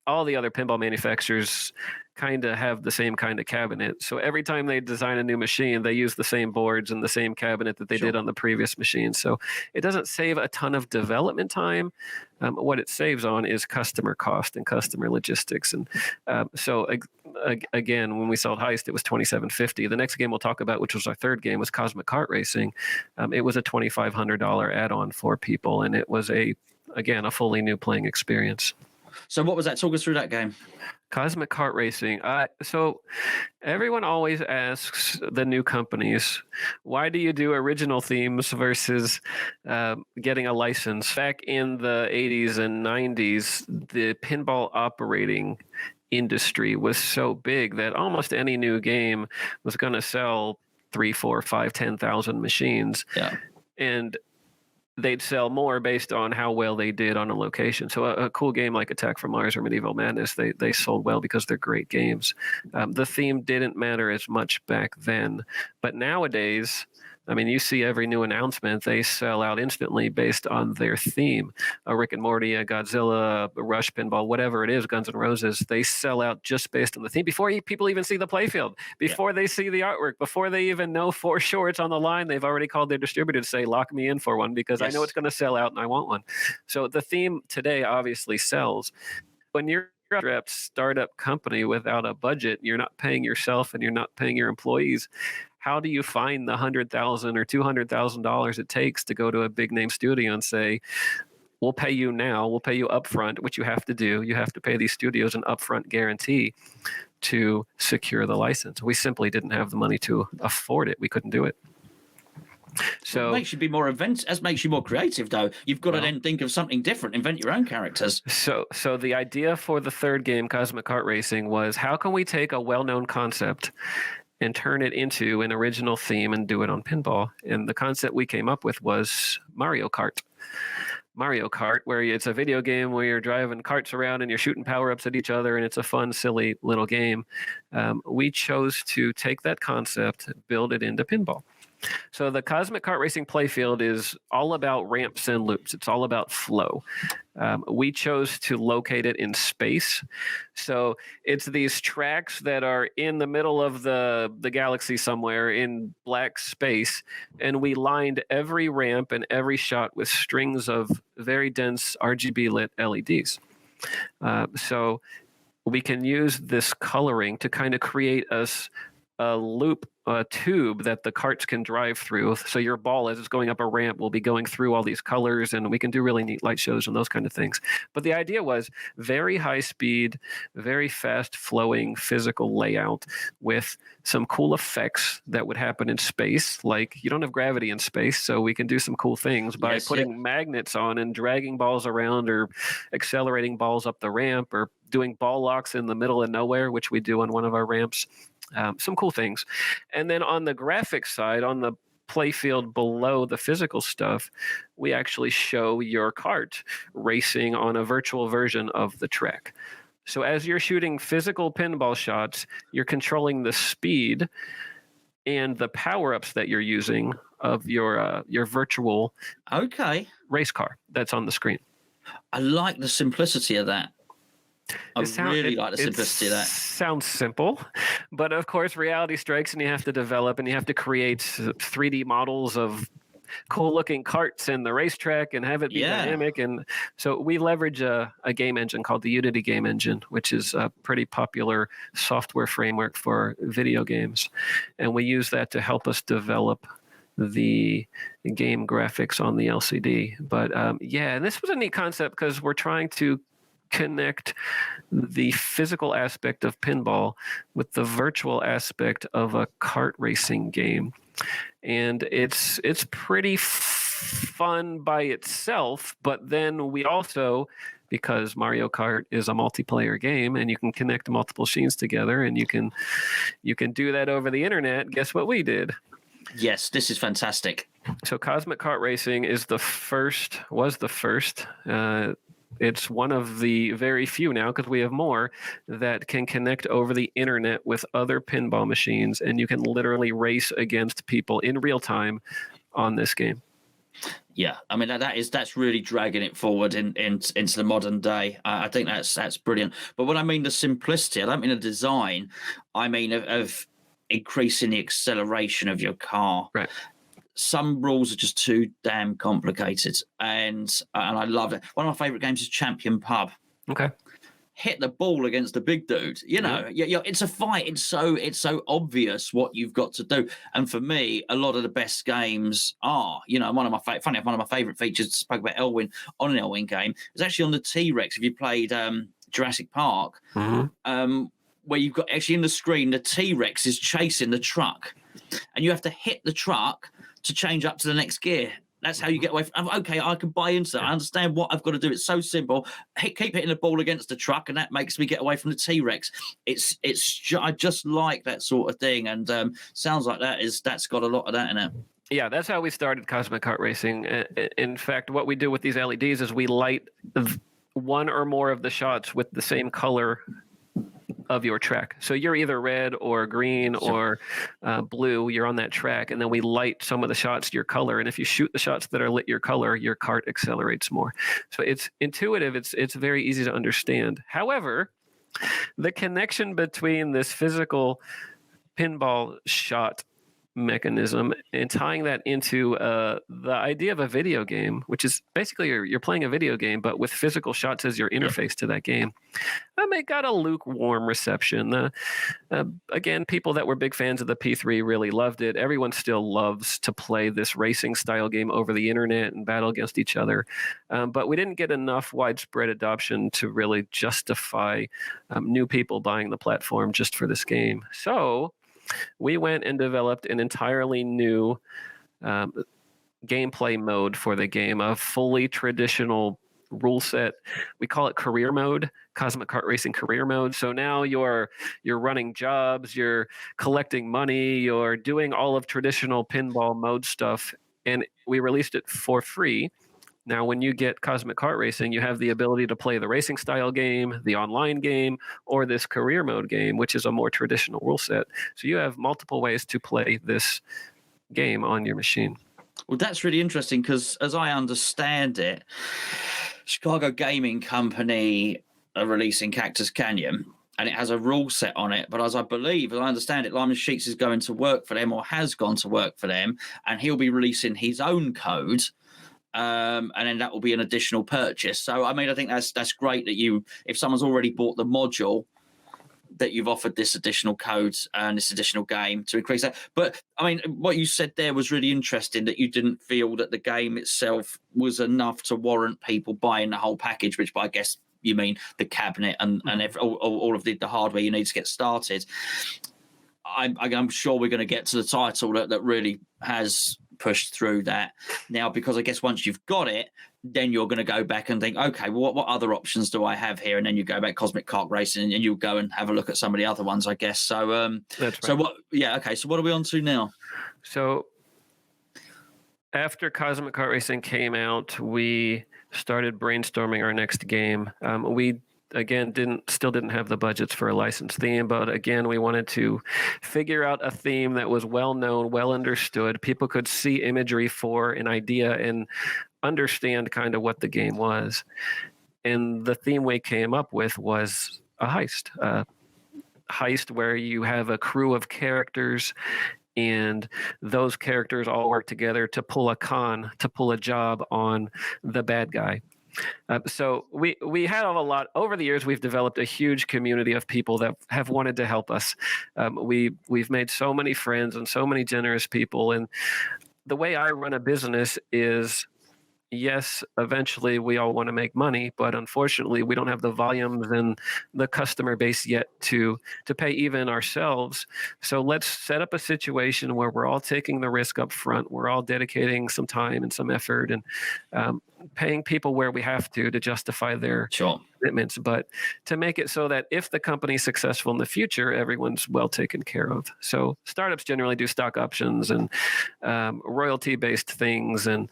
All the other pinball manufacturers kind of have the same kind of cabinet. So every time they design a new machine, they use the same boards and the same cabinet that they did on the previous machine. So it doesn't save a ton of development time. What it saves on is customer cost and customer logistics. And again, when we sold Heist, it was $2,750. The next game we'll talk about, which was our third game, was Cosmic Kart Racing. It was a $2,500 add-on for people, and it was a fully new playing experience. So what was that? Talk us through that game. Cosmic Kart Racing. So everyone always asks the new companies, why do you do original themes versus getting a license? Back in the 80s and 90s, the pinball operating industry was so big that almost any new game was going to sell 3, 4, 5, 10,000 machines. Yeah. And they'd sell more based on how well they did on a location. So a cool game like Attack from Mars or Medieval Madness, they sold well because they're great games. The theme didn't matter as much back then. But nowadays, I mean, you see every new announcement, they sell out instantly based on their theme. A Rick and Morty, a Godzilla, a Rush Pinball, whatever it is, Guns N' Roses, they sell out just based on the theme before people even see the playfield, before they see the artwork, before they even know for sure it's on the line. They've already called their distributor to say, lock me in for one because I know it's going to sell out and I want one. So the theme today obviously sells. When you're a startup company without a budget, you're not paying yourself and you're not paying your employees. How do you find the $100,000 or $200,000 it takes to go to a big name studio and say, we'll pay you now, we'll pay you upfront, which you have to do. You have to pay these studios an upfront guarantee to secure the license. We simply didn't have the money to afford it. We couldn't do it. So it makes you be more that makes you more creative, though. You've got to then think of something different, invent your own characters. So the idea for the third game, Cosmic Kart Racing, was how can we take a well-known concept and turn it into an original theme and do it on pinball? And the concept we came up with was Mario Kart. Mario Kart, where it's a video game where you're driving carts around and you're shooting power-ups at each other, and it's a fun, silly little game. We chose to take that concept, build it into pinball. So the Cosmic Kart Racing Playfield is all about ramps and loops. It's all about flow. We chose to locate it in space. So it's these tracks that are in the middle of the galaxy somewhere in black space, and we lined every ramp and every shot with strings of very dense RGB lit LEDs. So we can use this coloring to kind of create a loop, a tube that the carts can drive through. So your ball, as it's going up a ramp, will be going through all these colors, and we can do really neat light shows and those kind of things. But the idea was very high speed, very fast flowing physical layout with some cool effects that would happen in space. Like you don't have gravity in space, so we can do some cool things by putting magnets on and dragging balls around or accelerating balls up the ramp or doing ball locks in the middle of nowhere, which we do on one of our ramps. Some cool things. And then on the graphics side, on the playfield below the physical stuff, we actually show your cart racing on a virtual version of the track. So as you're shooting physical pinball shots, you're controlling the speed and the power-ups that you're using of your virtual race car that's on the screen. I like the simplicity of that. I really like the simplicity of that. Sounds simple, but of course reality strikes and you have to develop and you have to create 3D models of cool looking carts and the racetrack and have it be dynamic. And so we leverage a game engine called the Unity game engine, which is a pretty popular software framework for video games. And we use that to help us develop the game graphics on the LCD. But and this was a neat concept because we're trying to connect the physical aspect of pinball with the virtual aspect of a kart racing game. And it's pretty fun by itself, but then we also, because Mario Kart is a multiplayer game and you can connect multiple machines together and you can do that over the internet, guess what we did? Yes, this is fantastic. So Cosmic Kart Racing was the first. It's one of the very few now, because we have more, that can connect over the internet with other pinball machines, and you can literally race against people in real time on this game. Yeah, I mean that's really dragging it forward into the modern day. I think that's brilliant. But when I mean the simplicity, I don't mean the design. I mean of increasing the acceleration of your car. Right. Some rules are just too damn complicated, and I love it. One of my favorite games is Champion Pub. Okay. Hit the ball against the big dude. It's a fight. It's so obvious what you've got to do. And for me, a lot of the best games are, one of my favorite features. Spoke about Elwyn on an Elwyn game. It's actually on the T-Rex. If you played Jurassic Park, where you've got actually in the screen, the T-Rex is chasing the truck, and you have to hit the truck to change up to the next gear. That's how you get away from. Okay, I can buy into that. I understand what I've got to do. It's so simple. Keep hitting the ball against the truck, and that makes me get away from the T-Rex. I just like that sort of thing, and sounds like that's got a lot of that in it. Yeah, that's how we started Cosmic Kart Racing. In fact, what we do with these LEDs is we light one or more of the shots with the same color of your track. So you're either red or green or blue, you're on that track, and then we light some of the shots your color. And if you shoot the shots that are lit your color, your kart accelerates more. So it's intuitive. It's very easy to understand. However, the connection between this physical pinball shot mechanism and tying that into the idea of a video game, which is basically you're playing a video game, but with physical shots as your interface to that game. It got a lukewarm reception. Again, people that were big fans of the P3 really loved it. Everyone still loves to play this racing style game over the internet and battle against each other. But we didn't get enough widespread adoption to really justify new people buying the platform just for this game. So we went and developed an entirely new gameplay mode for the game, a fully traditional rule set. We call it career mode, Cosmic Kart Racing career mode. So now you're running jobs, you're collecting money, you're doing all of traditional pinball mode stuff, and we released it for free. Now, when you get Cosmic Kart Racing, you have the ability to play the racing style game, the online game, or this career mode game, which is a more traditional rule set. So you have multiple ways to play this game on your machine. Well, that's really interesting because, as I understand it, Chicago Gaming Company are releasing Cactus Canyon, and it has a rule set on it. But as I understand it, Lyman Sheets is going to work for them or has gone to work for them, and he'll be releasing his own code. And then that will be an additional purchase. So, I mean, I think that's great that if someone's already bought the module, that you've offered this additional code and this additional game to increase that. But, I mean, what you said there was really interesting, that you didn't feel that the game itself was enough to warrant people buying the whole package, which I guess you mean the cabinet and all of the hardware you need to get started. I'm sure we're going to get to the title that really has pushed through that now, because I guess once you've got it, then you're going to go back and think, okay, well, what other options do I have here? And then you go back Cosmic Kart Racing, and you'll go and have a look at some of the other ones, I guess. So, that's right. So what? Yeah, okay. So what are we on to now? So after Cosmic Kart Racing came out, we started brainstorming our next game. We again still didn't have the budgets for a licensed theme, but again we wanted to figure out a theme that was well known, well understood, people could see imagery for an idea and understand kind of what the game was. And the theme we came up with was a heist where you have a crew of characters, and those characters all work together to pull a job on the bad guy. So we had a lot over the years. We've developed a huge community of people that have wanted to help us. We've made so many friends and so many generous people. And the way I run a business is, yes, eventually we all want to make money, but unfortunately we don't have the volumes and the customer base yet to pay even ourselves. So let's set up a situation where we're all taking the risk up front. We're all dedicating some time and some effort and paying people where we have to justify their commitments, but to make it so that if the company's successful in the future, everyone's well taken care of. So startups generally do stock options and royalty-based things, and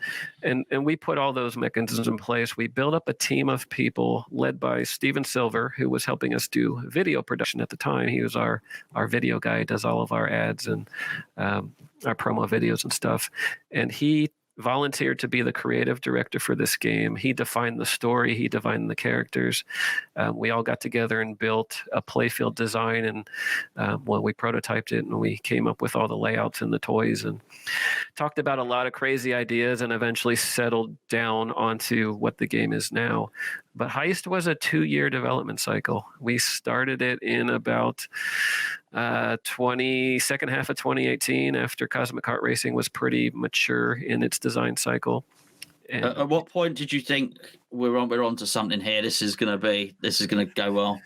we put all those mechanisms in place. We built up a team of people led by Steven Silver, who was helping us do video production at the time. He was our video guy, does all of our ads and our promo videos and stuff. And he volunteered to be the creative director for this game. He defined the story. He defined the characters. We all got together and built a Playfield design, and we prototyped it, and we came up with all the layouts and the toys and talked about a lot of crazy ideas, and eventually settled down onto what the game is now. But Heist was a 2-year development cycle. We started it in about second half of 2018, after Cosmic Kart Racing was pretty mature in its design cycle. And At what point did you think we're on to something here? This is going to go well.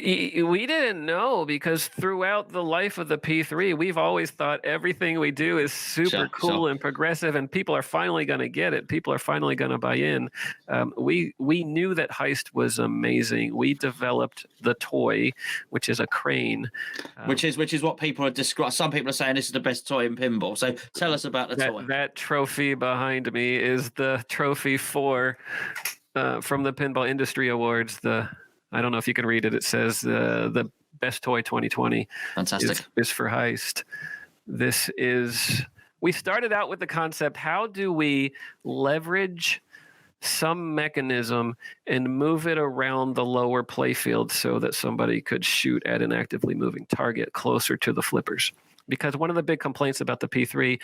we didn't know, because throughout the life of the P3, we've always thought everything we do is super cool and progressive, and people are finally going to get it. People are finally going to buy in. We knew that Heist was amazing. We developed the toy, which is a crane, which is what people are describing. Some people are saying this is the best toy in pinball. So tell us about the toy. That trophy behind me is the trophy from the Pinball Industry Awards. I don't know if you can read it. It says the best toy 2020 Fantastic. Is for Heist. We started out with the concept, how do we leverage some mechanism and move it around the lower playfield so that somebody could shoot at an actively moving target closer to the flippers? Because one of the big complaints about the P3,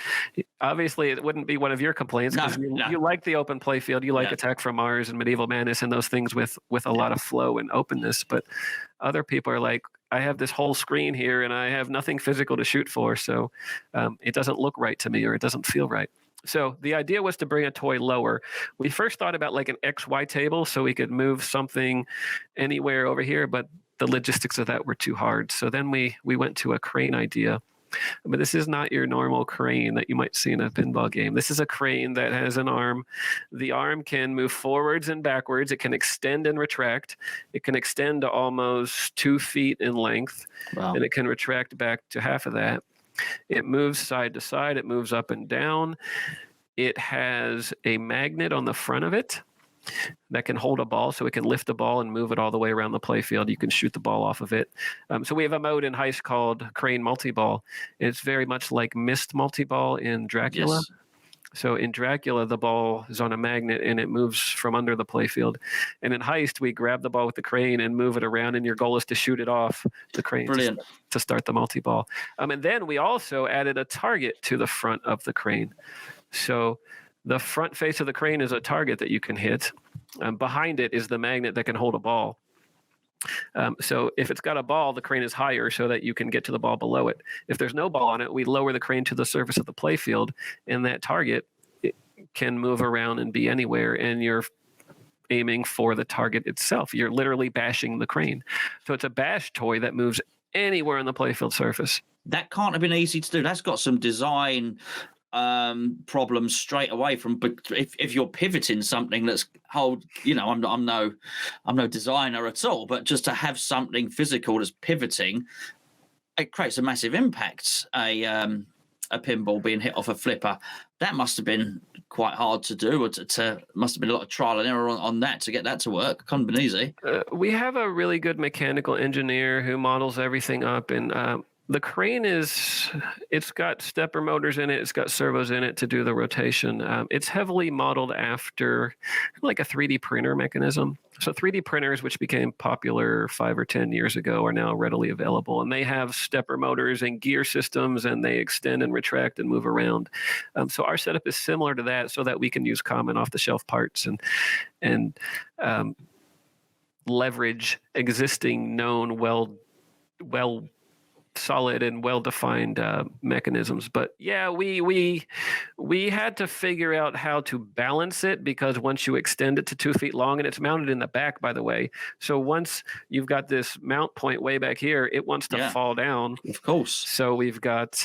obviously it wouldn't be one of your complaints, because you like the open playfield, you like Attack from Mars and Medieval Madness and those things with a lot of flow and openness. But other people are like, I have this whole screen here and I have nothing physical to shoot for, so it doesn't look right to me, or it doesn't feel right. So the idea was to bring a toy lower. We first thought about like an XY table so we could move something anywhere over here, but the logistics of that were too hard. So then we went to a crane idea. But this is not your normal crane that you might see in a pinball game. This is a crane that has an arm. The arm can move forwards and backwards. It can extend and retract. It can extend to almost 2 feet in length, and it can retract back to half of that. It moves side to side. It moves up and down. It has a magnet on the front of it that can hold a ball, so it can lift a ball and move it all the way around the playfield. You can shoot the ball off of it. So we have a mode in Heist called Crane Multiball. It's very much like Mist Multiball in Dracula. Yes. So in Dracula, the ball is on a magnet and it moves from under the playfield. And in Heist, we grab the ball with the crane and move it around, and your goal is to shoot it off the crane. Brilliant. To start the multi-ball. And then we also added a target to the front of the crane. So the front face of the crane is a target that you can hit. Behind it is the magnet that can hold a ball. So if it's got a ball, the crane is higher so that you can get to the ball below it. If there's no ball on it, we lower the crane to the surface of the playfield, and that target can move around and be anywhere, and you're aiming for the target itself. You're literally bashing the crane. So it's a bash toy that moves anywhere on the playfield surface. That can't have been easy to do. That's got some design problems straight away if you're pivoting something that's I'm no designer at all, but just to have something physical that's pivoting, it creates a massive impact. A pinball being hit off a flipper, that must have been quite hard to do. Must have been a lot of trial and error on that to get that to work. Couldn't have been easy. We have a really good mechanical engineer who models everything up, and the crane it's got stepper motors in it. It's got servos in it to do the rotation. It's heavily modeled after like a 3D printer mechanism. So 3D printers, which became popular 5 or 10 years ago, are now readily available. And they have stepper motors and gear systems, and they extend and retract and move around. So our setup is similar to that, so that we can use common off-the-shelf parts and leverage existing known well solid and well-defined mechanisms. But yeah, we had to figure out how to balance it, because once you extend it to 2 feet long, and it's mounted in the back, by the way, so once you've got this mount point way back here, it wants to fall down. Of course. So we've got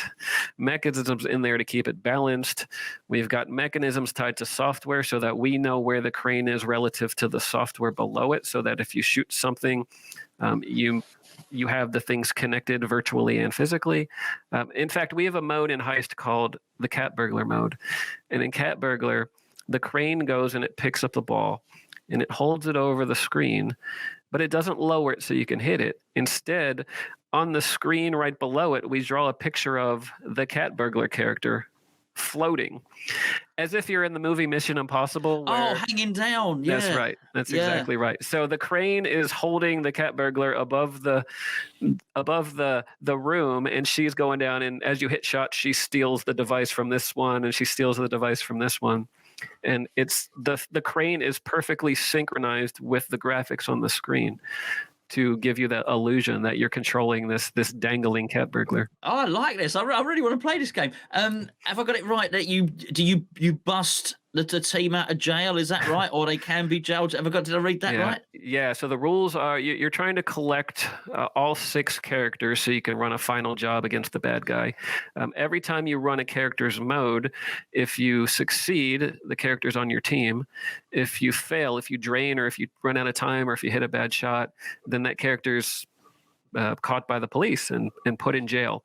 mechanisms in there to keep it balanced. We've got mechanisms tied to software so that we know where the crane is relative to the software below it, so that if you shoot something, you have the things connected virtually and physically. In fact, we have a mode in Heist called the Cat Burglar mode. And in Cat Burglar, the crane goes and it picks up the ball and it holds it over the screen, but it doesn't lower it so you can hit it. Instead, on the screen right below it, we draw a picture of the Cat Burglar character floating, as if you're in the movie Mission Impossible. Hanging down. Yeah. That's right. That's exactly right. So the crane is holding the Cat Burglar above the room, and she's going down, and as you hit shots, she steals the device from this one, and she steals the device from this one. And it's the crane is perfectly synchronized with the graphics on the screen. to give you that illusion that you're controlling this dangling cat burglar. Oh, I like this. I really want to play this game. Have I got it right that you bust the team out of jail? Is that right? Or they can be jailed? Did I read that right? Yeah. So the rules are you're trying to collect all 6 characters so you can run a final job against the bad guy. Every time you run a character's mode, if you succeed, the character's on your team. If you fail, if you drain, or if you run out of time, or if you hit a bad shot, then that character's caught by the police and put in jail.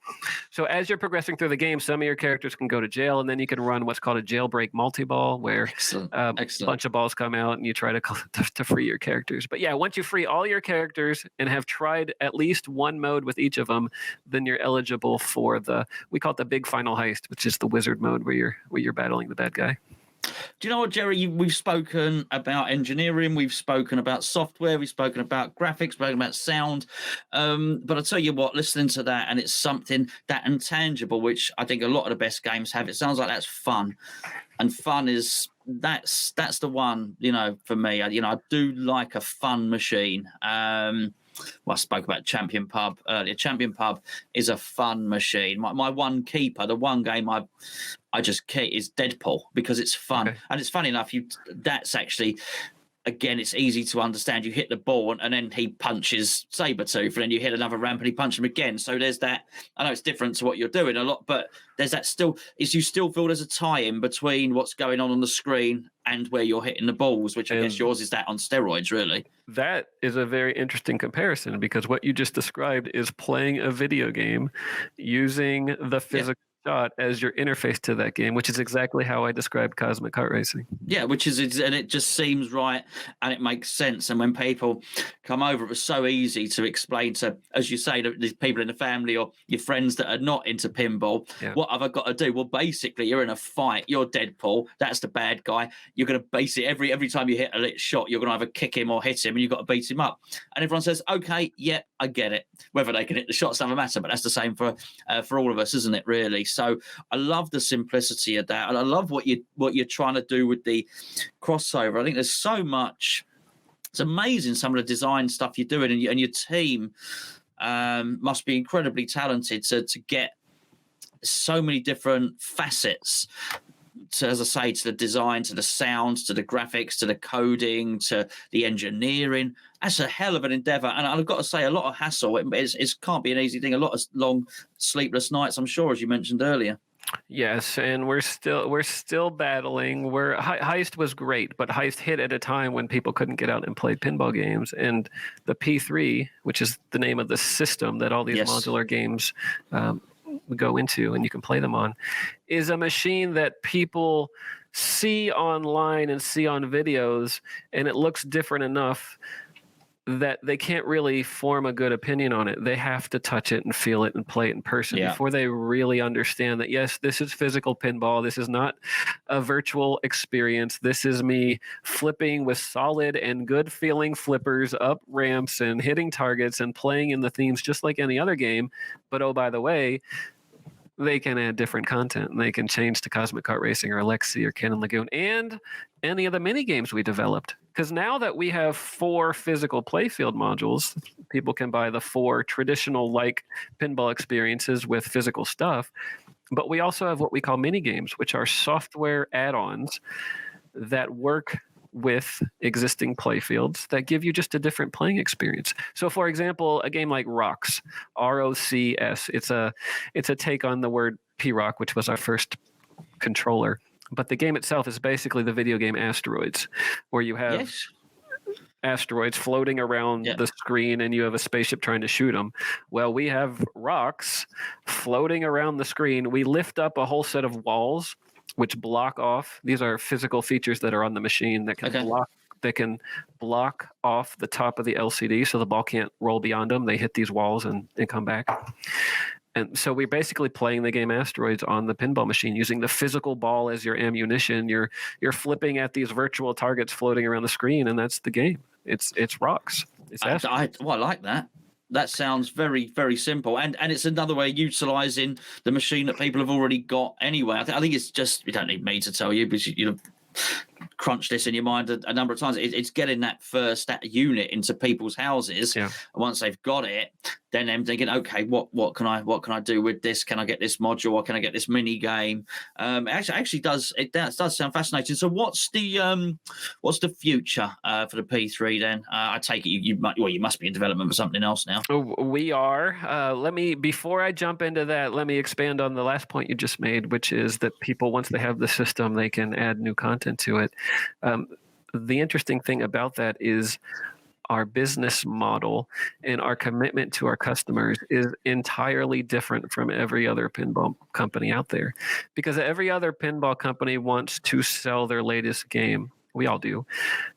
So as you're progressing through the game, some of your characters can go to jail, and then you can run what's called a jailbreak multi-ball, where a bunch of balls come out and you try to free your characters. But yeah, once you free all your characters and have tried at least one mode with each of them, then you're eligible for we call it the big final heist, which is the wizard mode where you're battling the bad guy. Do you know what, Jerry? We've spoken about engineering, we've spoken about software, we've spoken about graphics, spoken about sound. But I'll tell you what, listening to that, and it's something that intangible, which I think a lot of the best games have. It sounds like that's fun. And fun that's the one, for me. I do like a fun machine. I spoke about Champion Pub earlier. Champion Pub is a fun machine. My one keeper, the one game I just keep is Deadpool, because it's fun. Okay. And it's funny enough, that's actually, again, it's easy to understand. You hit the ball and then he punches Sabretooth, and then you hit another ramp and he punches him again. So there's that. I know it's different to what you're doing a lot, but there's that you still feel there's a tie-in between what's going on the screen and where you're hitting the balls, which I guess yours is that on steroids, really. That is a very interesting comparison, because what you just described is playing a video game using the physical shot as your interface to that game, which is exactly how I described Cosmic Kart Racing. Yeah, and it just seems right, and it makes sense. And when people come over, it was so easy to explain to, as you say, the people in the family or your friends that are not into pinball, what have I got to do? Well, basically, you're in a fight. You're Deadpool. That's the bad guy. You're going to basically, every time you hit a lit shot, you're going to either kick him or hit him, and you've got to beat him up. And everyone says, okay, yeah, I get it. Whether they can hit the shots doesn't matter, but that's the same for all of us, isn't it, really? So I love the simplicity of that, and I love what you're trying to do with the crossover. I think there's so much. It's amazing, some of the design stuff you're doing, and your team must be incredibly talented to get so many different facets. To, as I say, to the design, to the sounds, to the graphics, to the coding, to the engineering. That's a hell of an endeavor. And I've got to say, a lot of hassle. It can't be an easy thing. A lot of long, sleepless nights, I'm sure, as you mentioned earlier. Yes, and we're still battling. Heist was great, but Heist hit at a time when people couldn't get out and play pinball games. And the P3, which is the name of the system that all these modular games go into and you can play them on, is a machine that people see online and see on videos, and it looks different enough that they can't really form a good opinion on it. They have to touch it and feel it and play it in person before they really understand that, yes, this is physical pinball. This is not a virtual experience. This is me flipping with solid and good feeling flippers up ramps and hitting targets and playing in the themes just like any other game. But oh, by the way, they can add different content. They can change to Cosmic Kart Racing or Lexi or Cannon Lagoon and any of the mini games we developed. Because now that we have 4 physical Playfield modules, people can buy the 4 traditional like pinball experiences with physical stuff. But we also have what we call mini games, which are software add-ons that work with existing playfields that give you just a different playing experience. So for example, a game like ROCS, ROCS, it's a take on the word P-ROC, which was our first controller. But the game itself is basically the video game Asteroids, where you have asteroids floating around the screen and you have a spaceship trying to shoot them. Well, we have rocks floating around the screen. We lift up a whole set of walls which block off. These are physical features that are on the machine that can block. They can block off the top of the LCD so the ball can't roll beyond them. They hit these walls and come back. And so we're basically playing the game Asteroids on the pinball machine using the physical ball as your ammunition. You're flipping at these virtual targets floating around the screen, and that's the game. It's rocks. It's I like that. That sounds very, very simple. And it's another way of utilising the machine that people have already got anyway. I think it's just, you don't need me to tell you, because you're crunched this in your mind a number of times. It's getting that first unit into people's houses. Yeah. And once they've got it, then I'm thinking, okay, what can I do with this? Can I get this module? Or can I get this mini game? Actually does sound fascinating. So what's the future for the P3 then? I take it you must be in development for something else now. We are. Before I jump into that, let me expand on the last point you just made, which is that people, once they have the system, they can add new content to it. The interesting thing about that is our business model and our commitment to our customers is entirely different from every other pinball company out there, because every other pinball company wants to sell their latest game. We all do.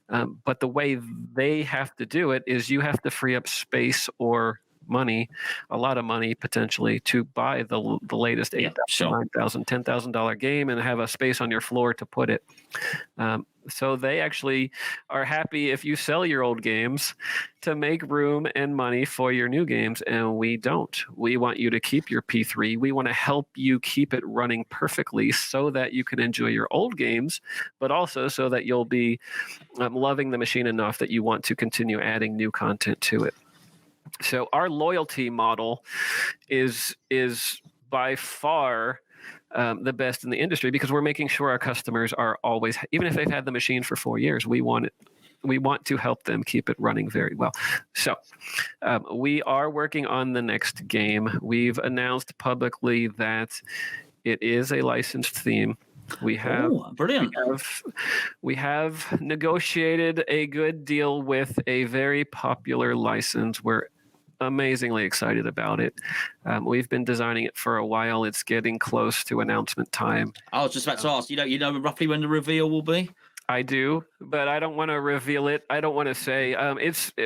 But the way they have to do it is you have to free up space or money, a lot of money potentially, to buy the latest $8,000, $9,000, $10,000 game and have a space on your floor to put it. So they actually are happy if you sell your old games to make room and money for your new games, and we don't. We want you to keep your P3. We want to help you keep it running perfectly so that you can enjoy your old games, but also so that you'll be loving the machine enough that you want to continue adding new content to it. So our loyalty model is by far the best in the industry, because we're making sure our customers are always, even if they've had the machine for 4 years, we want to help them keep it running very well. So we are working on the next game. We've announced publicly that it is a licensed theme. We have brilliant. We have negotiated a good deal with a very popular license. We're amazingly excited about it. We've been designing it for a while. It's getting close to announcement time. I was just about to ask, you know roughly when the reveal will be? I do, but I don't want to reveal it. I don't want to say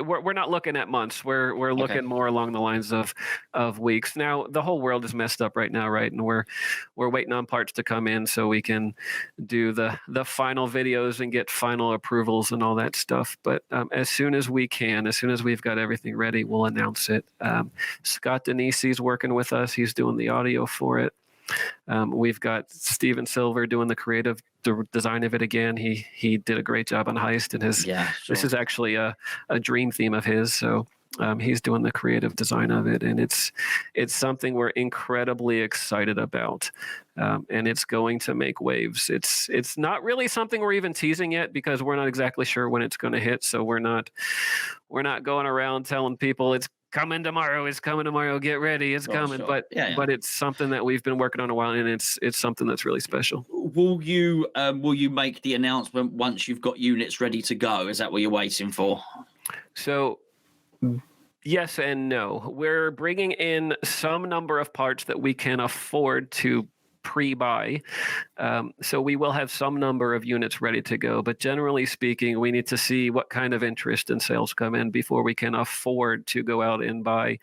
we're not looking at months. We're looking more along the lines of weeks. Now the whole world is messed up right now, right? And we're waiting on parts to come in so we can do the final videos and get final approvals and all that stuff. But as soon as we can, as soon as we've got everything ready, we'll announce it. Scott Denisi's working with us. He's doing the audio for it. We've got Steven Silver doing the creative design of it again. He did a great job on Heist, and this is actually a dream theme of his. So he's doing the creative design of it, and it's something we're incredibly excited about, and it's going to make waves. It's not really something we're even teasing yet, because we're not exactly sure when it's going to hit. So we're not going around telling people it's coming tomorrow, get ready, it's coming. Sure. But it's something that we've been working on a while, and it's something that's really special. Will you make the announcement once you've got units ready to go? Is that what you're waiting for? So yes and no. We're bringing in some number of parts that we can afford to pre-buy. So we will have some number of units ready to go, but generally speaking, we need to see what kind of interest and sales come in before we can afford to go out and buy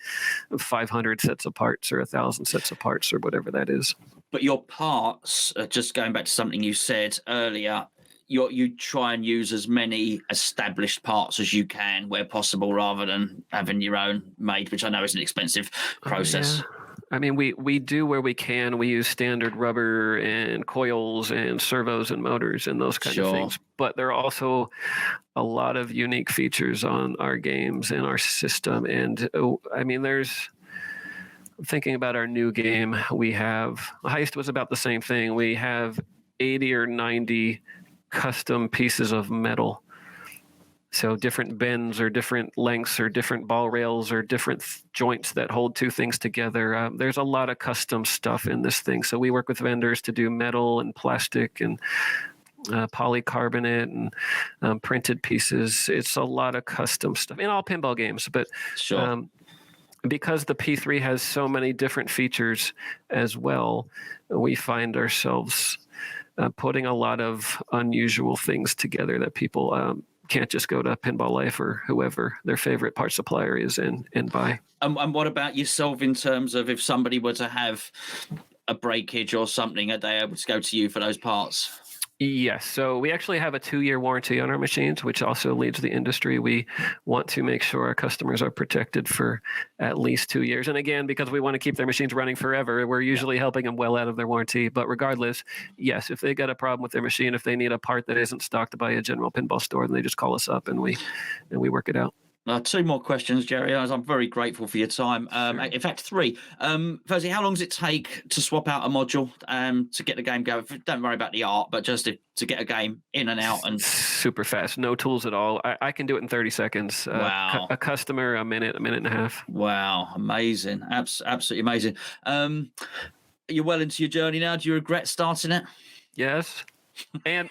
500 sets of parts or 1,000 sets of parts or whatever that is. But your parts, just going back to something you said earlier, you try and use as many established parts as you can where possible, rather than having your own made, which I know is an expensive process. Yeah. I mean, we do where we can. We use standard rubber and coils and servos and motors and those kind of things. But there are also a lot of unique features on our games and our system. And I mean, thinking about our new game, we have Heist was about the same thing. We have 80 or 90 custom pieces of metal. So different bends or different lengths or different ball rails or different joints that hold two things together. There's a lot of custom stuff in this thing. So we work with vendors to do metal and plastic and polycarbonate and printed pieces. It's a lot of custom stuff in all pinball games. But because the P3 has so many different features as well, we find ourselves putting a lot of unusual things together that people can't just go to Pinball Life or whoever their favorite part supplier is and buy. And what about yourself in terms of if somebody were to have a breakage or something, are they able to go to you for those parts? Yes. So we actually have a 2-year warranty on our machines, which also leads the industry. We want to make sure our customers are protected for at least 2 years. And again, because we want to keep their machines running forever, we're usually helping them well out of their warranty. But regardless, yes, if they got a problem with their machine, if they need a part that isn't stocked by a general pinball store, then they just call us up and we work it out. 2 more questions, Jerry, as I'm very grateful for your time. Sure. In fact, 3. Firstly, how long does it take to swap out a module to get the game going? Don't worry about the art, but just to get a game in and out. And super fast, no tools at all. I can do it in 30 seconds. Wow. A customer, a minute and a half. Wow, amazing. Absolutely amazing. You're well into your journey now. Do you regret starting it? Yes. And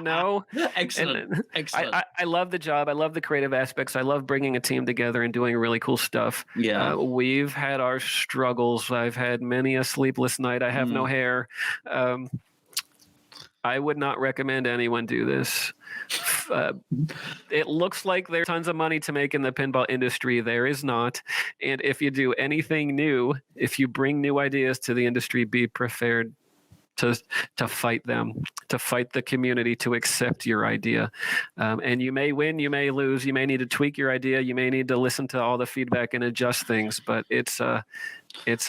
no. Excellent. Excellent. I love the job. I love the creative aspects. I love bringing a team together and doing really cool stuff. Yeah. We've had our struggles. I've had many a sleepless night. I have no hair. I would not recommend anyone do this. It looks like there's tons of money to make in the pinball industry. There is not. And if you do anything new, if you bring new ideas to the industry, be prepared to fight them, to fight the community to accept your idea. And you may win, you may lose, you may need to tweak your idea, you may need to listen to all the feedback and adjust things, but it's a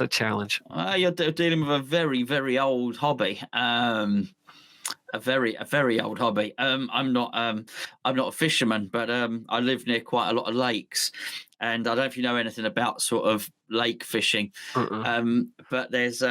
challenge. You're dealing with a very, very old hobby. A very old hobby. I'm not a fisherman, but I live near quite a lot of lakes, and I don't know if you know anything about sort of lake fishing. But there's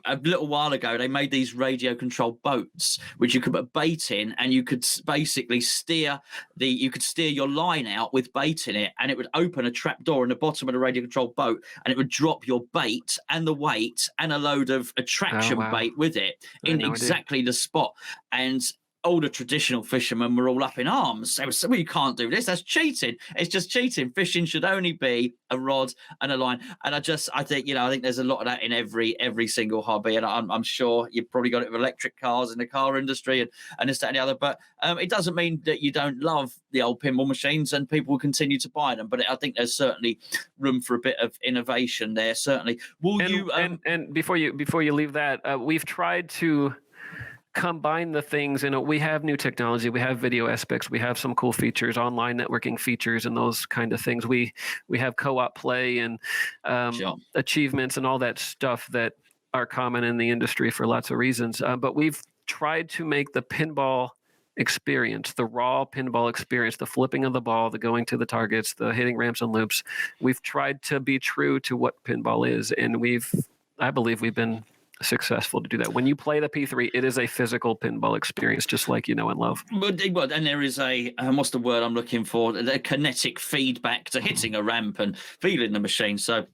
a little while ago they made these radio controlled boats which you could put bait in, and you could basically steer your line out with bait in it, and it would open a trap door in the bottom of the radio controlled boat, and it would drop your bait and the weight and a load of attraction bait with it in exactly the spot. And all the traditional fishermen were all up in arms. They were saying, well, you can't do this. That's cheating. It's just cheating. Fishing should only be a rod and a line. And I think there's a lot of that in every single hobby. And I'm sure you've probably got it with electric cars in the car industry and this, that, and the other. But it doesn't mean that you don't love the old pinball machines, and people will continue to buy them. But I think there's certainly room for a bit of innovation there. Certainly. And before you leave that, we've tried to combine the things, and we have new technology, we have video aspects, we have some cool features, online networking features, and those kind of things. We have co-op play and achievements and all that stuff that are common in the industry for lots of reasons. But we've tried to make the pinball experience, the raw pinball experience, the flipping of the ball, the going to the targets, the hitting ramps and loops. We've tried to be true to what pinball is, and I believe we've been successful to do that. When you play the P3, it is a physical pinball experience, just like you know and love. But and there is a what's the word I'm looking for? A kinetic feedback to hitting a ramp and feeling the machine. So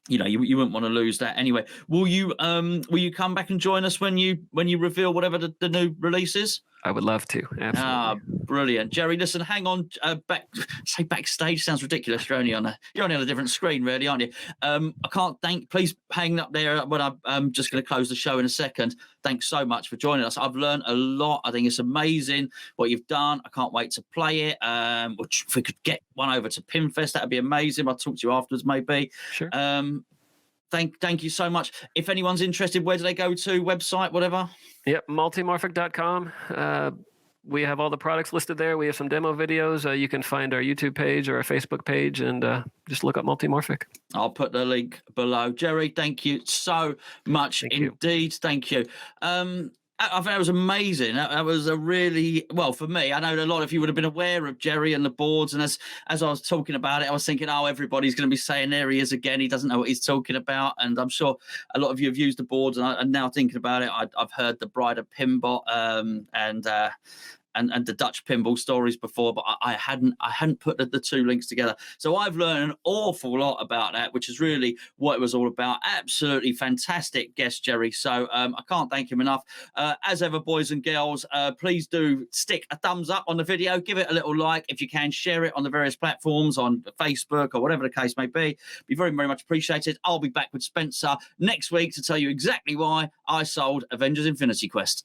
you wouldn't want to lose that anyway. Will you come back and join us when you reveal whatever the new release is? I would love to. Absolutely. Brilliant. Jerry, listen, hang on. Backstage sounds ridiculous. You're only on a different screen, really, aren't you? I can't please hang up there when I'm just going to close the show in a second. Thanks so much for joining us. I've learned a lot. I think it's amazing what you've done. I can't wait to play it. If we could get one over to Pinfest, that'd be amazing. I'll talk to you afterwards, maybe. Sure. Thank you so much. If anyone's interested, where do they go to? Website, whatever? Yep, multimorphic.com. We have all the products listed there. We have some demo videos. You can find our YouTube page or our Facebook page, and just look up Multimorphic. I'll put the link below. Jerry, thank you so much indeed. Thank you. I think it was amazing. That was a really, well, for me, I know a lot of you would have been aware of Jerry and the boards. And as I was talking about it, I was thinking, everybody's going to be saying there he is again. He doesn't know what he's talking about. And I'm sure a lot of you have used the boards. And I'm now thinking about it. I've heard the Bride of Pinball and the Dutch pinball stories before, but I hadn't put the two links together. So I've learned an awful lot about that, which is really what it was all about. Absolutely fantastic guest, Jerry. So I can't thank him enough. As ever, boys and girls, please do stick a thumbs up on the video. Give it a little like. If you can, share it on the various platforms, on Facebook or whatever the case may be. Be very, very much appreciated. I'll be back with Spencer next week to tell you exactly why I sold Avengers Infinity Quest.